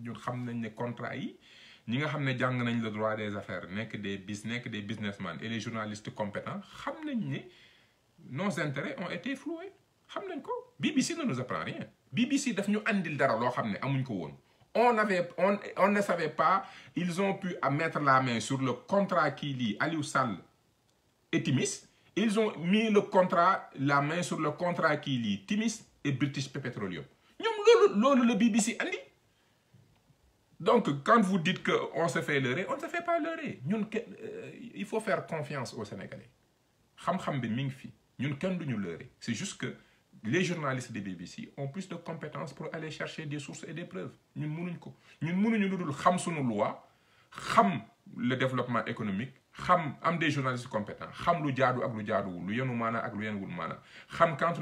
nous savons que les contrats, nous savons que le droit des affaires, des businessmen et les journalistes compétents, nos intérêts ont été floués. BBC ne nous apprend rien. BBC daf ñu andil dara lo xamné amuñ ko won. On ne savait pas, ils ont pu mettre la main sur le contrat qui lie Aliou Sall et Timis. Ils ont mis la main sur le contrat qui lie Timis et British Petroleum. Ñom le BBC andi. Donc quand vous dites que on se fait leurrer, on ne se fait pas leurrer. Il faut faire confiance aux Sénégalais. Xam-xam bi mi ngi fi. Ñun kenn duñu leurrer. C'est juste que les journalistes de BBC ont plus de compétences pour aller chercher des sources et des preuves. Nous savons suñu loi, xam le développement économique, xam am des journalistes compétents, xam lu jaadu ak lu jaaduwul, lu yenu maana ak lu yenuwul maana, xam quand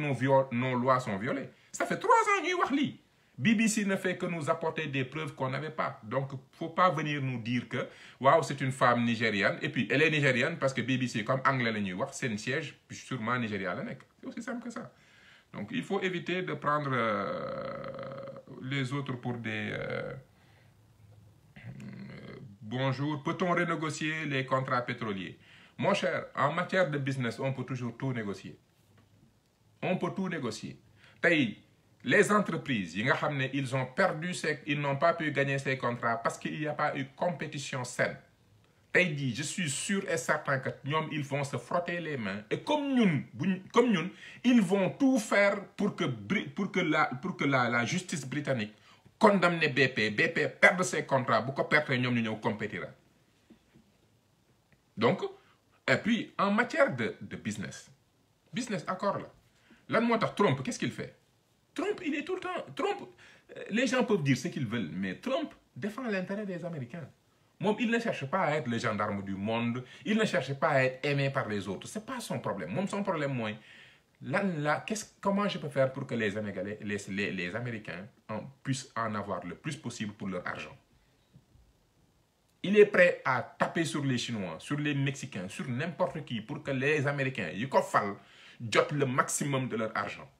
nos lois sont violées. Ça fait 3 ans ñuy wax li. BBC ne fait que nous apporter des preuves qu'on n'avait pas. Donc, il ne faut pas venir nous dire que waouh, c'est une femme nigériane. Et puis, elle est nigériane parce que BBC, comme anglais, c'est un siège sûrement nigérian. C'est aussi simple que ça. Donc, il faut éviter de prendre les autres pour des... bonjour, peut-on renégocier les contrats pétroliers? Mon cher, en matière de business, on peut toujours tout négocier. On peut tout négocier. Les entreprises, ils ont perdu, ils n'ont pas pu gagner ces contrats parce qu'il n'y a pas eu compétition saine. Je suis sûr et certain que ils vont se frotter les mains. Et comme nous, ils vont tout faire pour que la justice britannique condamne BP perde ses contrats, beaucoup perdre nous compétira. Donc, et puis en matière de business accord là. Là, Trump, qu'est-ce qu'il fait? Trump, il est tout le temps... Trump, les gens peuvent dire ce qu'ils veulent, mais Trump défend l'intérêt des Américains. Il ne cherche pas à être le gendarme du monde, il ne cherche pas à être aimé par les autres. Ce n'est pas son problème. Son problème, moi, comment je peux faire pour que les Américains puissent en avoir le plus possible pour leur argent? Il est prêt à taper sur les Chinois, sur les Mexicains, sur n'importe qui pour que les Américains, ils jotent le maximum de leur argent.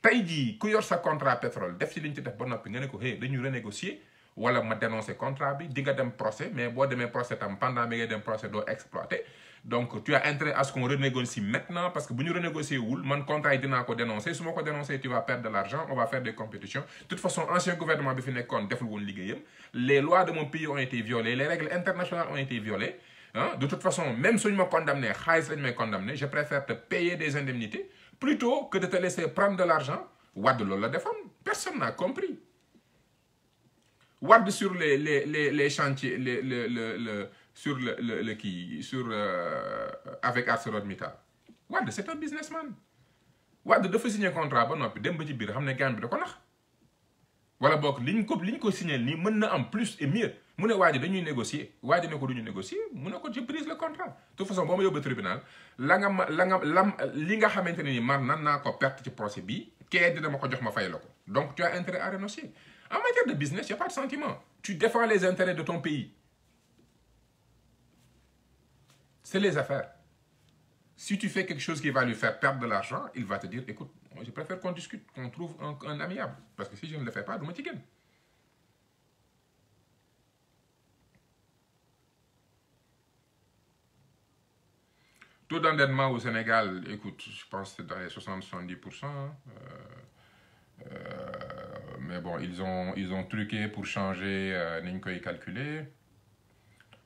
tey jii ku yor sa contrat pétrole def ci li ñu ci def ba noppi nga ne ko hey dañu renégocier wala ma dénoncer contrat bi di nga dem procès mais boo demee procès tam pendant bi ngay dem procès doo exploiter donc tu as intérêt à ce qu'on renégocie maintenant parce que bu ñu renégocier wul man contrat yi dinaa ko dénoncer su ma ko dénoncer tu vas perdre de l'argent on va faire des compétitions de toute façon ancien gouvernement bi fi nekkoon deful woon liggéeyam les lois de mon pays ont été violées les règles internationales ont été violées hein? De toute façon même suñu ma condamné xaalis lañ may condamné je préfère te payer des indemnités plutôt que de te laisser prendre de l'argent Wade loolu la defoon personne n'a compris Wade sur les chantiers sur avec ArcelorMittal Wade c'est un businessman Wade dafa signer contrat ba noppi dem ba ci biir xam ne gaan bi da ko nax wala boog liñ ko signer nii mën na am plus et mieux mu ne waa ji dañuy négocier waa ji ne ko duñu négocier mu ne ko je brise le contrat de toute façon boo ma yóbbu tribunal li nga xamante ne ni man nan naa ko perte ci procès bii kee dina ma ko jox ma fay la ko donc tu as intérêt à renoncer en matière de business il n'y a pas de sentiment tu défends les intérêts de ton pays c'est les affaires si tu fais quelque chose qui va lui faire perdre de l'argent il va te dire écoute moi, je préfère qu'on discute qu'on trouve un amiable parce que si je ne le fais pas du ma ci génn taux d'endettement au Sénégal, écoute, je pense que c'est dans les 60-70%. Mais bon, ils ont truqué pour changer Ninkoy calculé,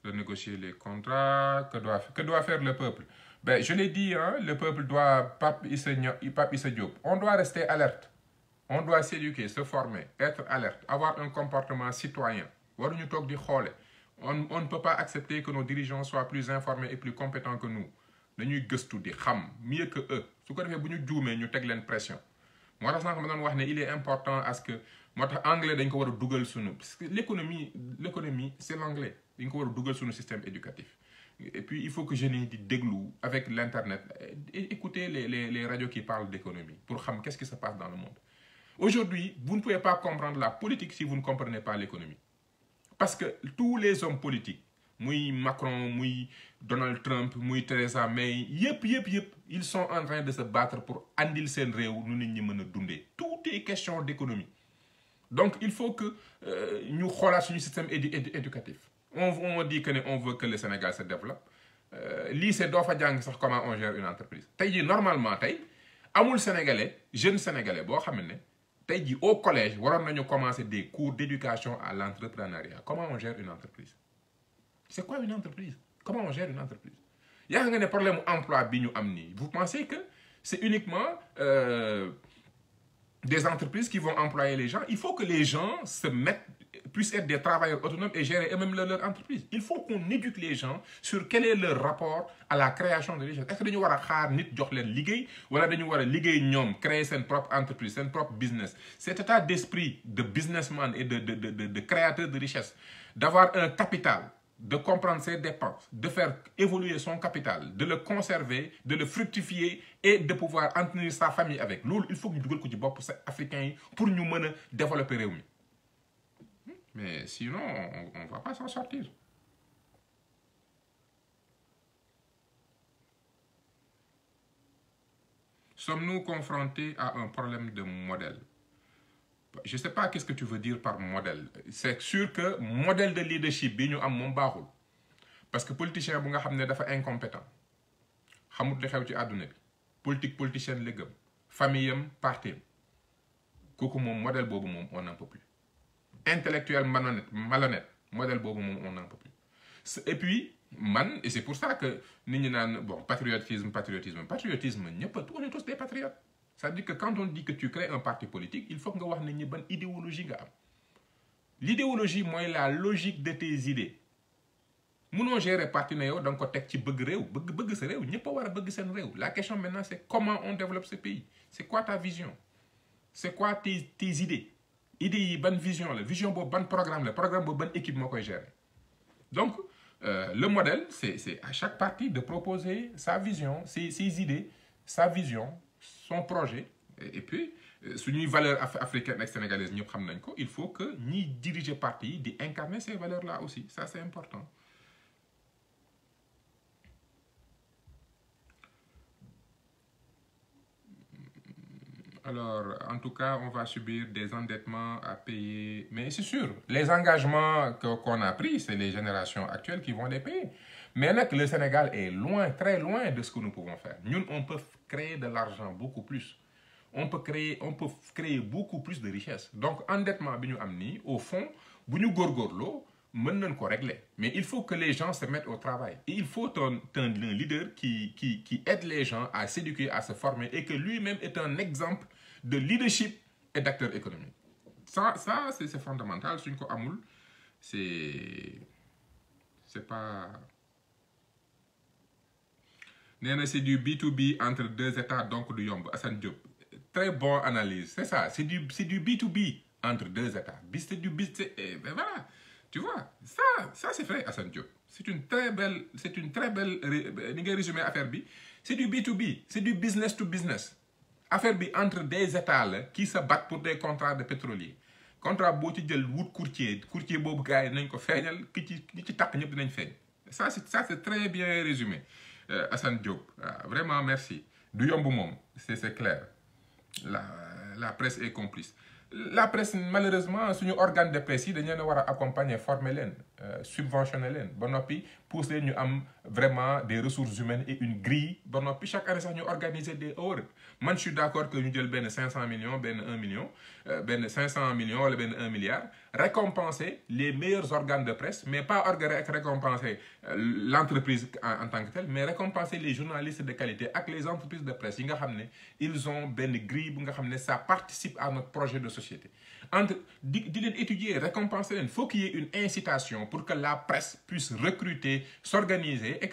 de négocier les contrats. Que doit faire le peuple? Ben, je l'ai dit, hein, le peuple doit, Pape Issa Diop, on doit rester alerte. On doit s'éduquer, se former, être alerte, avoir un comportement citoyen. On ne peut pas accepter que nos dirigeants soient plus informés et plus compétents que nous. Dañuy gëstu di xam mieux que eux su ko defee bu ñu juumee ñu teg leen pression moo tax sànq ma doon wax ne il est important à ce que moo tax anglais dañ ko war a dugal suñu parce que l'économie c'est l'anglais dañ ko war a dugal suñu système éducatif et puis il faut que jeunes yi di déglu avec l'internet et écouter les radios qui parlent d'économie pour xam qu'est-ce qui se passe dans le monde aujourd'hui vous ne pouvez pas comprendre la politique si vous ne comprenez pas l'économie parce que tous les hommes politiques muy Macron muy Donald Trump muy Theresa May yëpp ils sont en train de se battre pour andil seen réew nu nit ñi mën a dundee tout est question d'économie donc il faut que ñu xoolaat suñu système éducatif on dit que ne on veut que le Sénégal se développe lycée doo fa jàng sax comment on gère une entreprise tey jii normalement tey amul sénégalais jeune sénégalais boo xam ne tey jii au collège waroon nañu commencer des cours d'éducation à l'entrepreneuriat comment on gère une entreprise. C'est quoi une entreprise? Comment on gère une entreprise? Il y a un problème d'emploi. Vous pensez que c'est uniquement des entreprises qui vont employer les gens? Il faut que les gens puissent être des travailleurs autonomes et gérer eux-mêmes leur entreprise. Il faut qu'on éduque les gens sur quel est leur rapport à la création de richesse. Est-ce que nous devons faire nit jox len liguey wala dañu wara liguey ñom créer sen propre entreprise, sen propre business. Cet état d'esprit de businessman et de créateur de richesse, d'avoir un capital, de comprendre ses dépenses, de faire évoluer son capital, de le conserver, de le fructifier et de pouvoir entretenir sa famille avec. Loolu, il faut que nous dugal ko ci bop africains pour ñu mëna développer réew mi. Mais sinon, on ne va pas s'en sortir. Sommes-nous confrontés à un problème de modèle? Je ne sais pas qu'est-ce que tu veux dire par modèle. C'est sûr que modèle de leadership, nous avons un parce que politicien bu nga xamné dafa incompétent. Xamut li xew ci aduna bi. Politicien la gëm. Famille parti. Koku mom modèle bobu mom on n'en peut plus. Intellectuel malhonnête, modèle bobu mom on n'en peut plus. Et puis et c'est pour ça que nit ñi naan bon patriotisme, ñepp on est tous des patriotes. Ça veut dire que quand on dit que tu crées un parti politique, il faut que nga wax nit ñi ban idéologie nga am. L'idéologie moy la logique de tes idées. Mënoo gérer parti na yow da nga ko tek ci bëgg réew, bëgg sa réew, ñepp wara bëgg seen réew. La question maintenant c'est comment on développe ce pays. C'est quoi ta vision? C'est quoi tes idées? Idée yi ban vision la vision boobu ban programme la programme boobu ban équipe moo koy gérer. Donc le modèle c'est à chaque parti de proposer sa vision, ses idées, sa vision, son projet et puis suñuy valeurs africaines et sénégalaises ñëpp xam nañ ko il faut que ñiy diriger parti yi di incarner ces valeurs là aussi ça c'est important. Alors, en tout cas, on va subir des endettements à payer. Mais c'est sûr, les engagements qu'on a pris, c'est les générations actuelles qui vont les payer. Mais le Sénégal est loin, très loin de ce que nous pouvons faire. Nous, on peut créer de l'argent beaucoup plus. On peut créer beaucoup plus de richesses. Donc, endettement, au fond, si nous gorgorlo, nous ko régler. Mais il faut que les gens se mettent au travail. Et il faut un leader qui aide les gens à s'éduquer, à se former et que lui-même est un exemple de leadership et d'acteur économique. Ça c'est fondamental. C'est pas... C'est du B2B entre deux États, donc du Yomb. Hassan Diop. Très bonne analyse. C'est ça. C'est du B2B entre deux États. C'est du business. Voilà. Tu vois, ça c'est vrai, Hassan Diop. C'est une très belle résumé affaire bi. C'est du B2B, c'est du business to business. Affaire bi entre des États là, qui se battent pour des contrats de pétroliers. Contrat boo ci jël wut courtier boobu gars yi nañ ko feeñal ki ci takk ñëpp dinañ feeñ. Ça c'est très bien résumé, Hassan Diop. Vraiment merci. Du yomb moom, c'est clair. La presse est complice. La presse, malheureusement, c'est un organe de presse, ils doivent accompagner, former, subventionner, pousser nous à vraiment des ressources humaines et une grille. Chaque année, nous organiser des heures. Moi, je suis d'accord que nous avons 500 millions, 1 million, 500 millions, 1 milliard. Récompenser les meilleurs organes de presse, mais pas récompenser l'entreprise en tant que telle, mais récompenser les journalistes de qualité avec les entreprises de presse. Ils ont une grille, ça participe à notre projet de société. Étudier, récompenser, il faut qu'il y ait une incitation pour que la presse puisse recruter, s'organiser et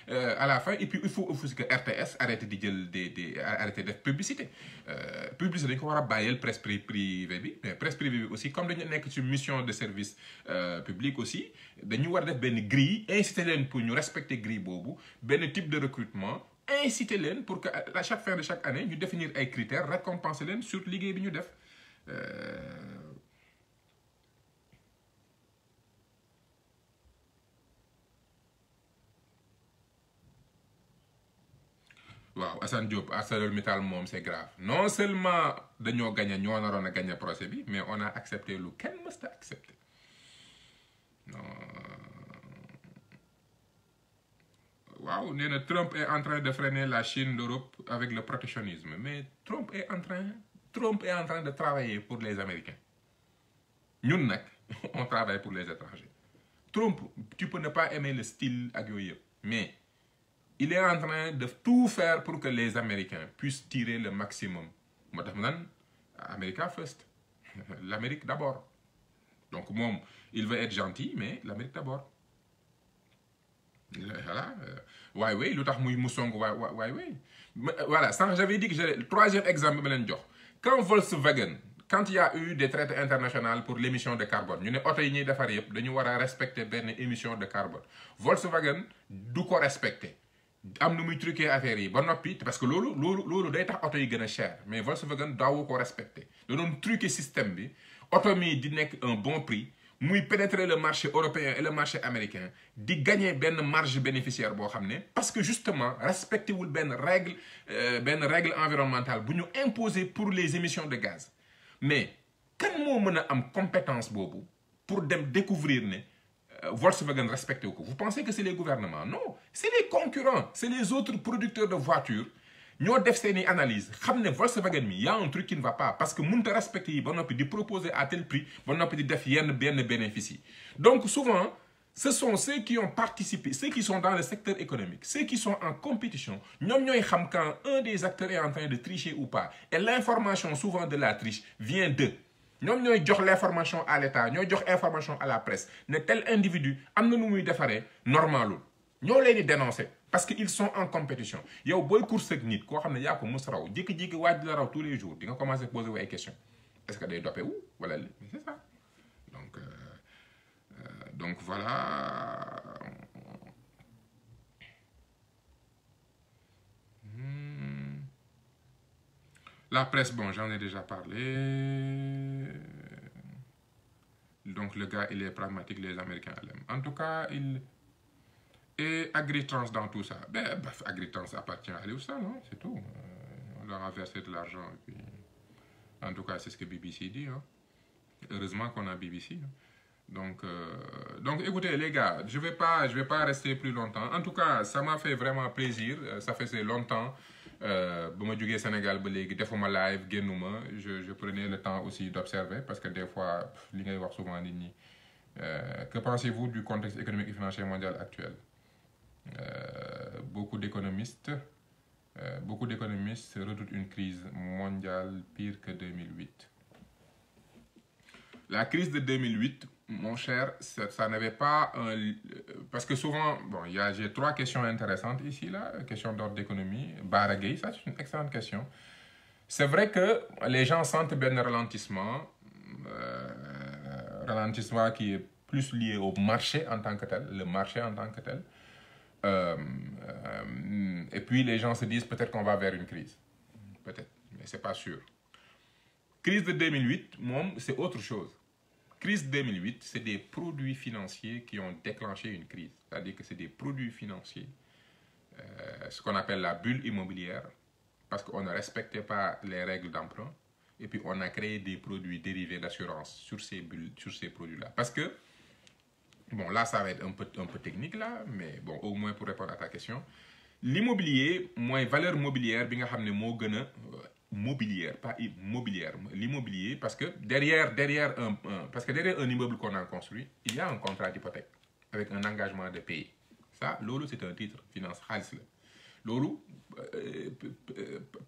à la fin, et puis il faut que RTS arrête de faire publicité. Publicité, il faut que presse privée, mais presse privée aussi, comme nous avons une mission de service public aussi, nous avons une grille, inciter pour nous respecter la grille, un type de recrutement, inciter les pour qu'à chaque fin de chaque année, nous définir des critères, récompenser les sur l'idée que nous devons. Wow, Hassan Diop, ArcelorMittal, c'est grave. Non seulement nous avons gagné le procès, mais on a accepté le qu'elle must accepter. Non. Wow, Trump est en train de freiner la Chine, l'Europe avec le protectionnisme. Mais Trump est en train de travailler pour les Américains. Nous, on travaille pour les étrangers. Trump, tu peux ne pas aimer le style aguilleux, mais il est en train de tout faire pour que les Américains puissent tirer le maximum. America first. L'Amérique d'abord. Donc, il veut être gentil, mais l'Amérique d'abord. Voilà. Oui, voilà, j'avais dit que le troisième exemple, quand Volkswagen, quand il y a eu des traités internationaux pour l'émission de carbone, nous devons respecter l'émission de carbone. Volkswagen doit respecter. Am nu muy truqué affaire yi ba noppi parce que loolu day tax auto yi gëna cher mais Volkswagen daawu ko respecter da doon truqué système bi auto mi di nekk un bon prix muy pénétrer le marché européen et le marché américain di gagner benn marge bénéficiaire boo xam ne parce que justement respecté wul benn règle environnementale bu ñu imposer pour les émissions de gaz mais kan moo mën a am compétence boobu pour dem découvrir ne Volkswagen respecte ou quoi. Vous pensez que c'est les gouvernements? Non, c'est les concurrents, c'est les autres producteurs de voitures. Nous avons fait une analyse. Volkswagen, il y a un truc qui ne va pas parce que nous devons respecter, de proposer à tel prix, nous devons faire bien bénéfice. Donc souvent, ce sont ceux qui ont participé, ceux qui sont dans le secteur économique, ceux qui sont en compétition. Nous savons quand un des acteurs est en train de tricher ou pas. Et l'information souvent de la triche vient d'eux. Nous avons l'information à l'État, nous avons l'information à la presse. Tel individu, nous avons normal. Nous les dénoncer parce qu'ils sont en compétition. Il y a un boy course technique, quoi comme il y a comme Moussraou, dit que tous les jours, il commence à poser des questions. Est-ce que des dopés où? Voilà, c'est ça. Donc voilà. La presse, bon, j'en ai déjà parlé. Donc le gars, il est pragmatique, les Américains l'aiment. En tout cas, il est Agritrans dans tout ça. Agritrans appartient à lui ou ça, non? C'est tout. On leur a versé de l'argent et puis... En tout cas, c'est ce que BBC dit. Hein. Heureusement qu'on a BBC. Hein. Donc, écoutez, les gars, je vais pas rester plus longtemps. En tout cas, ça m'a fait vraiment plaisir. Ça faisait longtemps. Bon, je suis au Sénégal, live, je prenais le temps aussi d'observer parce que des fois, je vois souvent que pensez-vous du contexte économique et financier mondial actuel? Beaucoup d'économistes redoutent une crise mondiale pire que 2008. La crise de 2008, mon cher, ça n'avait pas un... Parce que souvent, bon, j'ai 3 questions intéressantes ici, là. Question d'ordre d'économie. Baragay, ça c'est une excellente question. C'est vrai que les gens sentent bien un ralentissement qui est plus lié au marché en tant que tel, le marché en tant que tel. Et puis les gens se disent peut-être qu'on va vers une crise. Peut-être, mais c'est pas sûr. Crise de 2008, c'est autre chose. Crise 2008, c'est des produits financiers qui ont déclenché une crise. C'est-à-dire que c'est des produits financiers, ce qu'on appelle la bulle immobilière, parce qu'on ne respectait pas les règles d'emprunt. Et puis on a créé des produits dérivés d'assurance sur ces bulles, sur ces produits-là. Parce que, bon là ça va être un peu technique là, mais bon au moins pour répondre à ta question. L'immobilier, moi valeur mobilière, bi nga xamné mo gëna mobilière, pas immobilière, l'immobilier, parce que derrière un immeuble qu'on a construit, il y a un contrat d'hypothèque avec un engagement de payer. Ça, lolu c'est un titre finance xaliss la. Lolu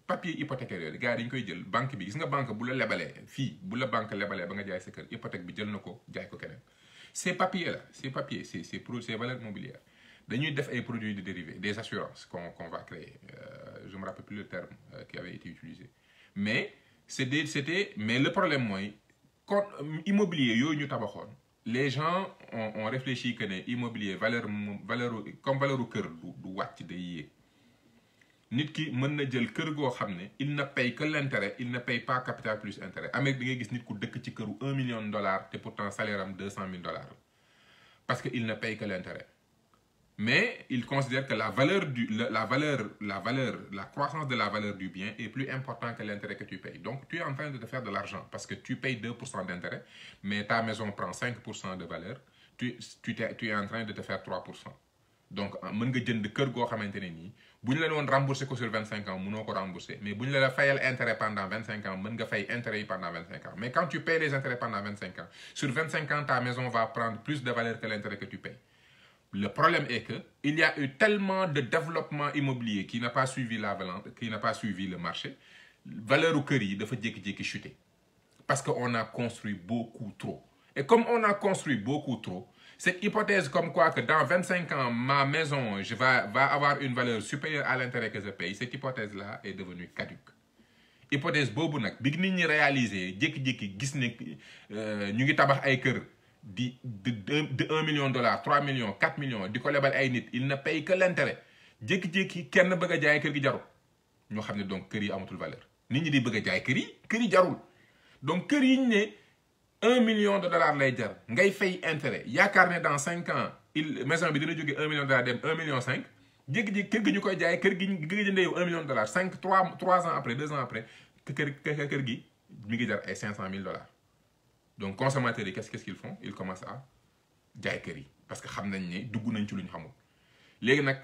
papier hypothécaire yooyu gars yi dañ koy jël banque bi gis nga banque bu la lebalee fii bu la banque lebalee ba nga jaay sa kër hypothèque bi jël na ko jaay ko keneen. Ces papiers là, ces valeurs mobilières dañuy def ay produits de dérivés, des assurances qu'on va créer. Je me rappelle plus le terme qui avait été utilisé. Mais mais le problème mooy kon immobilier yooyu ñu tabaxoon les gens ont réfléchi que ne immobilier valeur comme valeur kër du wàcc day yéeg. Nit ki mën na jël kër goo xam ne il ne paye que l'intérêt, il ne paye pas capital plus intérêt. Amérique da ngay gis nit ku dëkk ci këru $1 million te pourtant salaire am $200,000 parce que il ne paye que l'intérêt. Mais il considère que la croissance de la valeur du bien est plus importante que l'intérêt que tu payes. Donc tu es en train de te faire de l'argent parce que tu payes 2% d'intérêt, mais ta maison prend 5% de valeur, tu es en train de te faire 3%. Donc mën nga jënd kër goo xamante ne nii bu ñu la doon rembourser ko sur 25 ans mënoo ko rembourser, mais bu ñu la fayal intérêt pendant 25 ans mën nga fay intérêt yi pendant 25 ans. Mais quand tu payes les intérêts pendant 25 ans, sur 25 ans ta maison va prendre plus de valeur que l'intérêt que tu payes. Le problème est que il y a eu tellement de développement immobilier qui n'a pas suivi le marché. Valeur u kër yi dafa jékki-jékki chuter parce que on a construit beaucoup trop. Et comme on a construit beaucoup trop, cette hypothèse comme quoi que dans 25 ans, ma maison va avoir une valeur supérieure à l'intérêt que je paye, cette hypothèse-là est devenue caduque. Hypothèse boobu nag bi nit ñi réaliser jékki-jékki gis ne ñu ngi tabax ay kër de $1 million, 3 millions, 4 millions, di ko lebal ay nit, il ne paye que l'intérêt. Jékki-jékki kenn bëgg a jaay kër gi jarul. Ñoo xam ne donc kër yi amatul valeur. Nit ñi di bëgg a jaay kër yi jarul. Donc kër yi ñu ne $1 million lay jar ngay fay intérêt yaakaar ne dans 5 ans maison bi dina jóge $1 million dem $1,5 million jékki-jékki kër gi ñu koy jaay kër gi nga jëndee yow $1 million 3 ans après 2 ans après kër gi mi ngi jar ay $500,000. Donc consommateurs yi qu'est-ce qu'ils font? Ils commencent à jaay kër yi parce que xam nañ ne dugg nañ ci lu ñu xamul. Léegi nag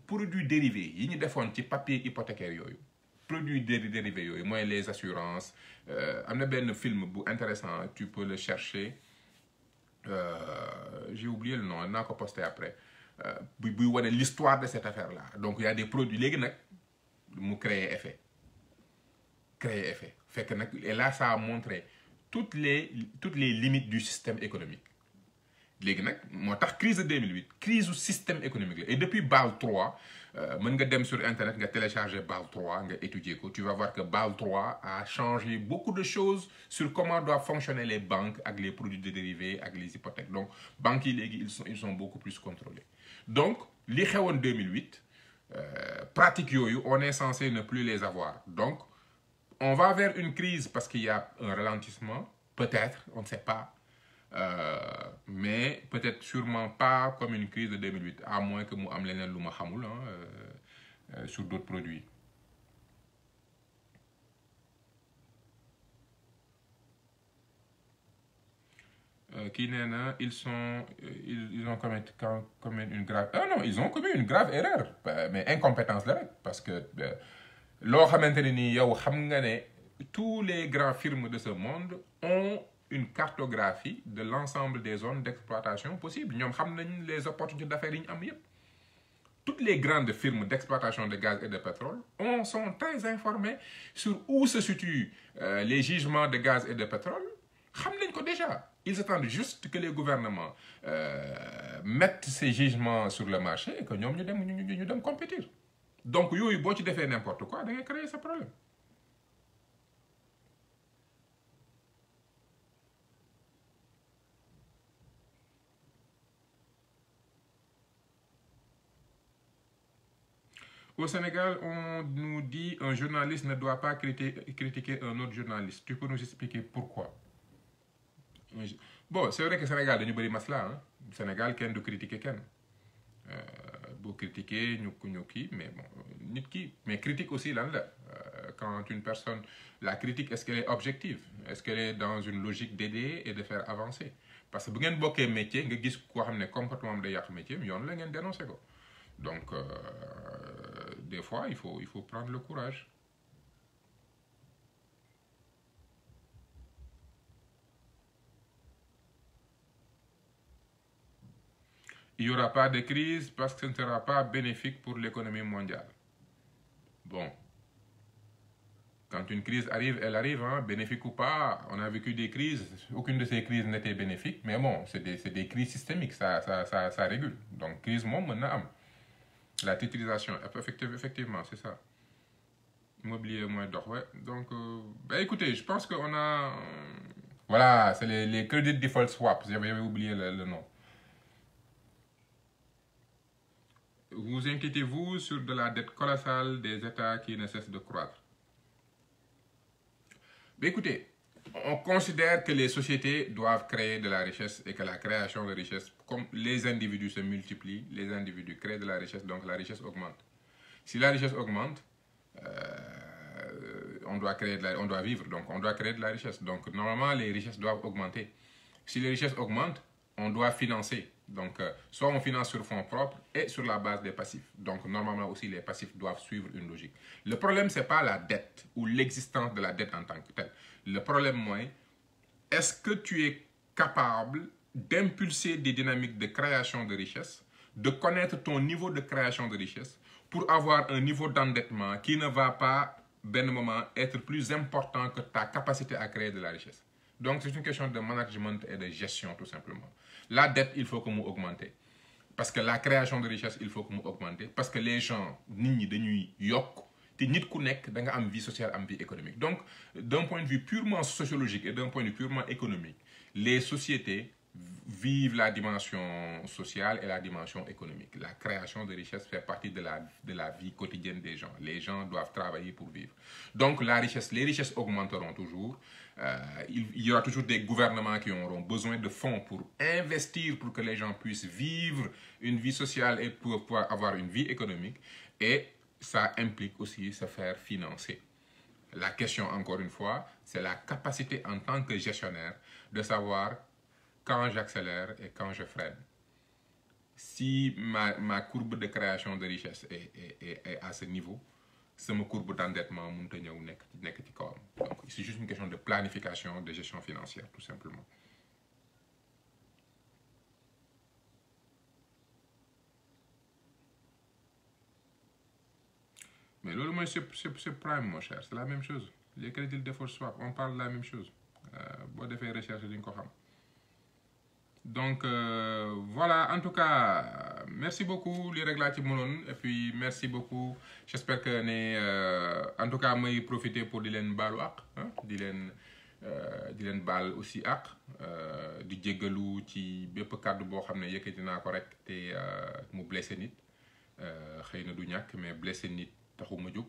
produits dérivés yi ñu defoon ci papier hypothécaire yooyu produits dérivés yooyu mooy les assurances. Am na benn film bu intéressant, tu peux le chercher. J'ai oublié le nom, naa ko posté après. Buy wane l'histoire de cette affaire-là. Donc il y a des produits léegi nag mu créer effet. Fait que nag et là ça a montré toutes les limites du système économique. Léegi nag moo tax crise de 2008 crise du système économique la. Et depuis Bâle 3 mën nga dem sur internet nga télécharger Bâle 3 nga étudier ko, tu vas voir que Bâle 3 a changé beaucoup de choses sur comment doivent fonctionner les banques avec les produits de dérivés avec les hypothèques. Donc banques yi léegi ils sont beaucoup plus contrôlés. Donc li xewoon 2008 pratique yooyu on est censé ne plus les avoir. Donc on va vers une crise parce qu'il y a un ralentissement, peut-être, on ne sait pas. Mais peut-être sûrement pas comme une crise de 2008, à moins que mu am leneen lu ma xamul sur d'autres produits. qui nee na ils ont commis une grave non ils ont commis une grave erreur mais incompétence la rek parce que loo xamante ne nii yow xam nga ne tous les grands firmes de ce monde ont une cartographie de l'ensemble des zones d'exploitation possibles ñoom xam nañ les opportunités d'affaires yi ñu am yépp. Toutes les grandes firmes d'exploitation de gaz et de pétrole sont très informées sur où se situent les gisements de gaz et de pétrole. Xam nañ ko déjà. Ils attendent juste que les gouvernements mettent ces gisements sur le marché et que ñoom ñu dem compétir. Donc yooyu boo ci defee n'importe quoi da ngay créer ce problème. Au Sénégal, on nous dit un journaliste ne doit pas critiquer un autre journaliste. Tu peux nous expliquer pourquoi? Bon, c'est vrai que Sénégal dañu bëri masla hein. Sénégal kenn du critiquer kenn boo critiquer ñu kii mais bon nit ki mais critique aussi lan la quand une personne la critique est-ce qu'elle est objective? Est-ce qu'elle est dans une logique d'aider et de faire avancer? Parce que bu ngeen bokkee métier nga gis koo xam ne comportement am day yàq métier yoon la ngeen dénoncer ko. Donc, des fois, il faut prendre le courage. Il n'y aura pas de crise parce que ce ne sera pas bénéfique pour l'économie mondiale. Bon. Quand une crise arrive, elle arrive, hein, bénéfique ou pas. On a vécu des crises. Aucune de ces crises n'était bénéfique. Mais bon, c'est des crises systémiques. Ça régule. Donc, crise, moi, maintenant, la titrisation, effectivement, c'est ça. Immobilier moins d'or, ouais. Donc, écoutez, je pense qu'on a... voilà, c'est les credit default swaps. J'avais oublié le nom. Vous inquiétez-vous sur de la dette colossale des États qui ne cessent de croître? Écoutez, on considère que les sociétés doivent créer de la richesse et que la création de richesse, comme les individus se multiplient, les individus créent de la richesse, donc la richesse augmente. Si la richesse augmente, on doit vivre, donc on doit créer de la richesse. Donc normalement, les richesses doivent augmenter. Si les richesses augmentent, on doit financer. Donc soit on finance sur fonds propres et sur la base des passifs. Donc normalement aussi, les passifs doivent suivre une logique. Le problème, ce n'est pas la dette ou l'existence de la dette en tant que telle. Le problème, moi, est-ce que tu es capable d'impulser des dynamiques de création de richesse, de connaître ton niveau de création de richesse pour avoir un niveau d'endettement qui ne va pas, ben moment, être plus important que ta capacité à créer de la richesse. Donc, c'est une question de management et de gestion, tout simplement. La dette, il faut que nous augmenter. Parce que la création de richesse, il faut que nous augmenter. Parce que les gens, nit dañuy yok, te nit ku nek da nga am vie sociale, am vie économique. Donc, d'un point de vue purement sociologique et d'un point de vue purement économique, les sociétés vivent la dimension sociale et la dimension économique. La création de richesse fait partie de la vie quotidienne des gens. Les gens doivent travailler pour vivre. Donc, les richesses augmenteront toujours. Il y aura toujours des gouvernements qui auront besoin de fonds pour investir pour que les gens puissent vivre une vie sociale et pour pouvoir avoir une vie économique. Et ça implique aussi se faire financer. La question, encore une fois, c'est la capacité en tant que gestionnaire de savoir quand j'accélère et quand je freine. Si ma courbe de création de richesse est à ce niveau, c'est ma courbe d'endettement mënut a ñëw nekk ci kawam. Donc c'est juste une question de planification, de gestion financière, tout simplement. Mais loolu c'est prime, mon cher, c'est la même chose. Les crédits de default swap, on parle de la même chose. Boo defee recherche di nga ko xam. Donc voilà, en tout cas, merci beaucoup les réglages et puis merci beaucoup. J'espère que en tout cas, moi profiter pour di len balu ak, hein, di len bal aussi ak, di djéggalu ci bépp kàddu boo xam ne yëkkati naa ko rek te mu blessé nit, xëy na du ñàkk mais blessé nit taxu ma jóg,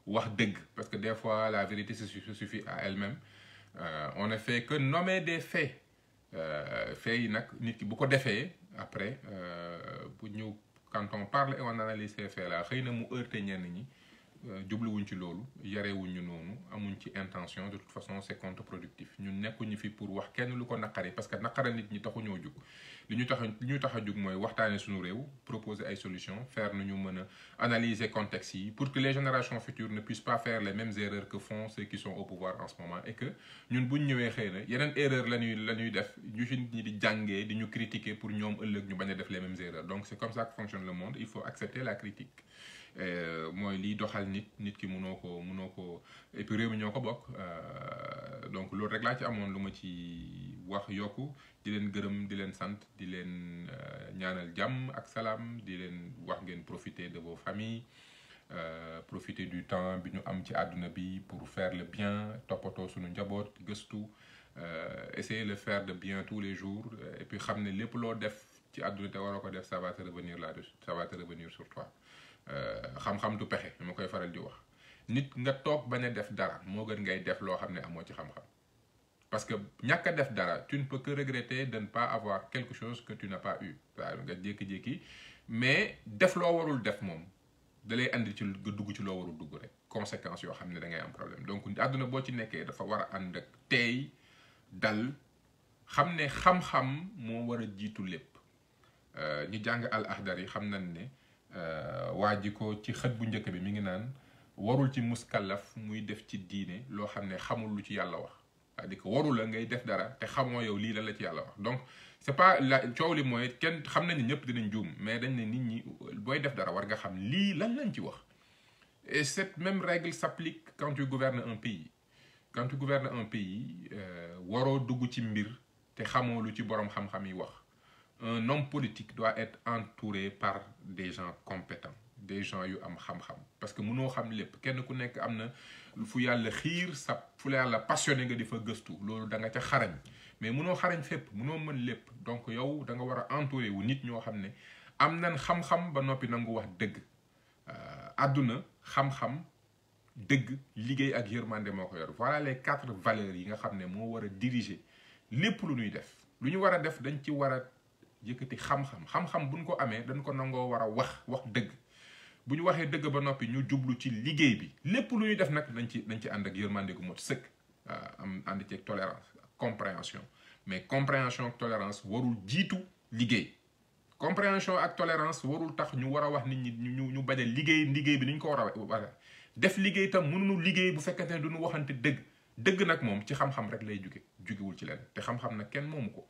wax dëgg parce que des fois la vérité se suffit à elle-même. On ne fait que nommer des faits. Fait yi nag nit ki bu ko defee après bu ñu quand on parle et on analyse ces faits là xëy na mu heurté ñenn ñi jubluwuñ ci loolu yarewuñ ñu noonu amuñ ci intention de toute façon c'est contre-productif ñun nekkuñu fi pour wax kenn lu ko naqari parce que naqara nit ñi taxuñoo jug li ñu tax a jug mooy waxtaane suñu réew proposer ay solutions faire nu ñu mën a analyser contexte yi pour que les générations futures ne puissent pas faire les mêmes erreurs que font ceux qui sont au pouvoir en ce moment et que ñun buñ ñëwee xëy na yeneen erreur la ñuy def ñu ci nit ñi di jàngee di ñu critiquer pour ñoom ëllëg ñu bañ a def les mêmes erreurs donc c'est comme ça que fonctionne le monde il faut accepter la critique mooy liy doxal nit ki mënoo ko et puis réew mi ñoo ko bokk donc loolu rek laa ci amoon lu ma ci wax yokku di leen gërëm di leen sant di leen ñaanal jàmm ak salaam di leen wax ngeen profiter de vos familles profiter du temps bi ñu am ci àdduna bi pour faire le bien toppatoo suñu njaboot gëstu essayer de faire de bien tous les jours et puis xam ne lépp loo def ci àdduna te waroo ko def ça va te revenir là-dessus ça va te revenir sur toi xam-xam du pexe ma koy faral di wax nit nga toog bañ a def dara moo gën ngay def loo xam ne amoo ci xam-xam parce que ñàkk a def dara tu ne peux que regretter de ne pas avoir quelque chose que tu n'as pas eu waaw nga jékki-jékki mais def loo warul def moom da lay andi ci nga dugg ci loo warul dugg rek conséquences yoo xam ne da ngay am problème donc àdduna boo ci nekkee dafa war a ànd ak teey dal xam ne xam-xam moo war a jiitu lépp ñu jàng al ahdar yi xam nañ ne waa ji ko ci xët bu njëkk bi mi ngi naan warul ci muskallaf muy def ci diine loo xam ne xamul lu ci yàlla wax c'est-à-dire que waru la ngay def dara te xamoo yow lii la ci yàlla wax donc c'est pas la coow li mooy kenn xam nañ ne ñëpp dinañ juum mais dañ ne nit ñi booy def dara war nga xam lii lan lañ ci wax et cette même règle s'applique quand tu gouvernes un pays quand tu gouvernes un pays waroo dugg ci mbir te xamoo lu ci boroom xam-xam yi wax un homme politique doit être entouré par des gens compétents des gens yu am xam-xam parce que mënoo xam lépp kenn ku nekk am na fu yàlla xiir fu la yàlla passionné nga di fa gëstu loolu da nga ca xarañ mais mënoo xarañ fépp mënoo mën lépp donc yow da nga war a entouré wu nit ñoo xam ne am nañ xam-xam ba noppi nangu wax dëgg àdduna xam-xam dëgg liggéey ak yërmande moo ko yor voilà les 4 valeurs yi nga xam ne moo war a diriger lépp lu ñuy def lu ñu war a def dañ ci war a yëkkati xam-xam buñ ko amee dañ ko nangoo war a wax dëgg bu ñu waxee dëgg ba noppi ñu jublu ci liggéey bi lépp lu ñuy def nag nañ ci ànd ak yërmande gu mot sëkk am ànd ci ak tolérance ak compréhension mais compréhension ak tolérance warul jiitu liggéey compréhension ak tolérance warul tax ñu war a wax nit ñi ñu bañ a liggéey bi ni ñu ko war a def liggéey tam mënuñu liggéey bu fekkente ne duñu waxante dëgg nag moom ci xam-xam rek lay jugewul ci leen te xam-xam nag kenn moomu ko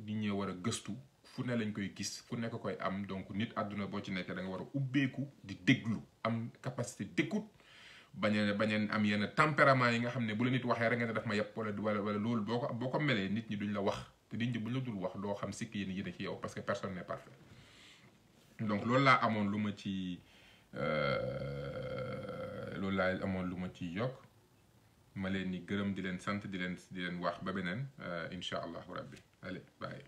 nit ñi war a gëstu fu ne lañ koy gis fu nekk koy am donc nit àdduna boo ci nekkee da nga war a ubbeeku di déglu am capacité d'écoute bañ a am yenn tempérament yi nga xam ne bu la nit waxee rek nga ne daf ma yàpp wala loolu boo ko melee nit ñi duñ la wax te nit ñi buñ la dul wax doo xam sikk yéen yi ne ci yow parce que personne n'est parfait donc loolu laa amoon lu ma ci yokk ma leen ni gërëm di leen sant di leen wax ba beneen incha allahu rabbi allez bye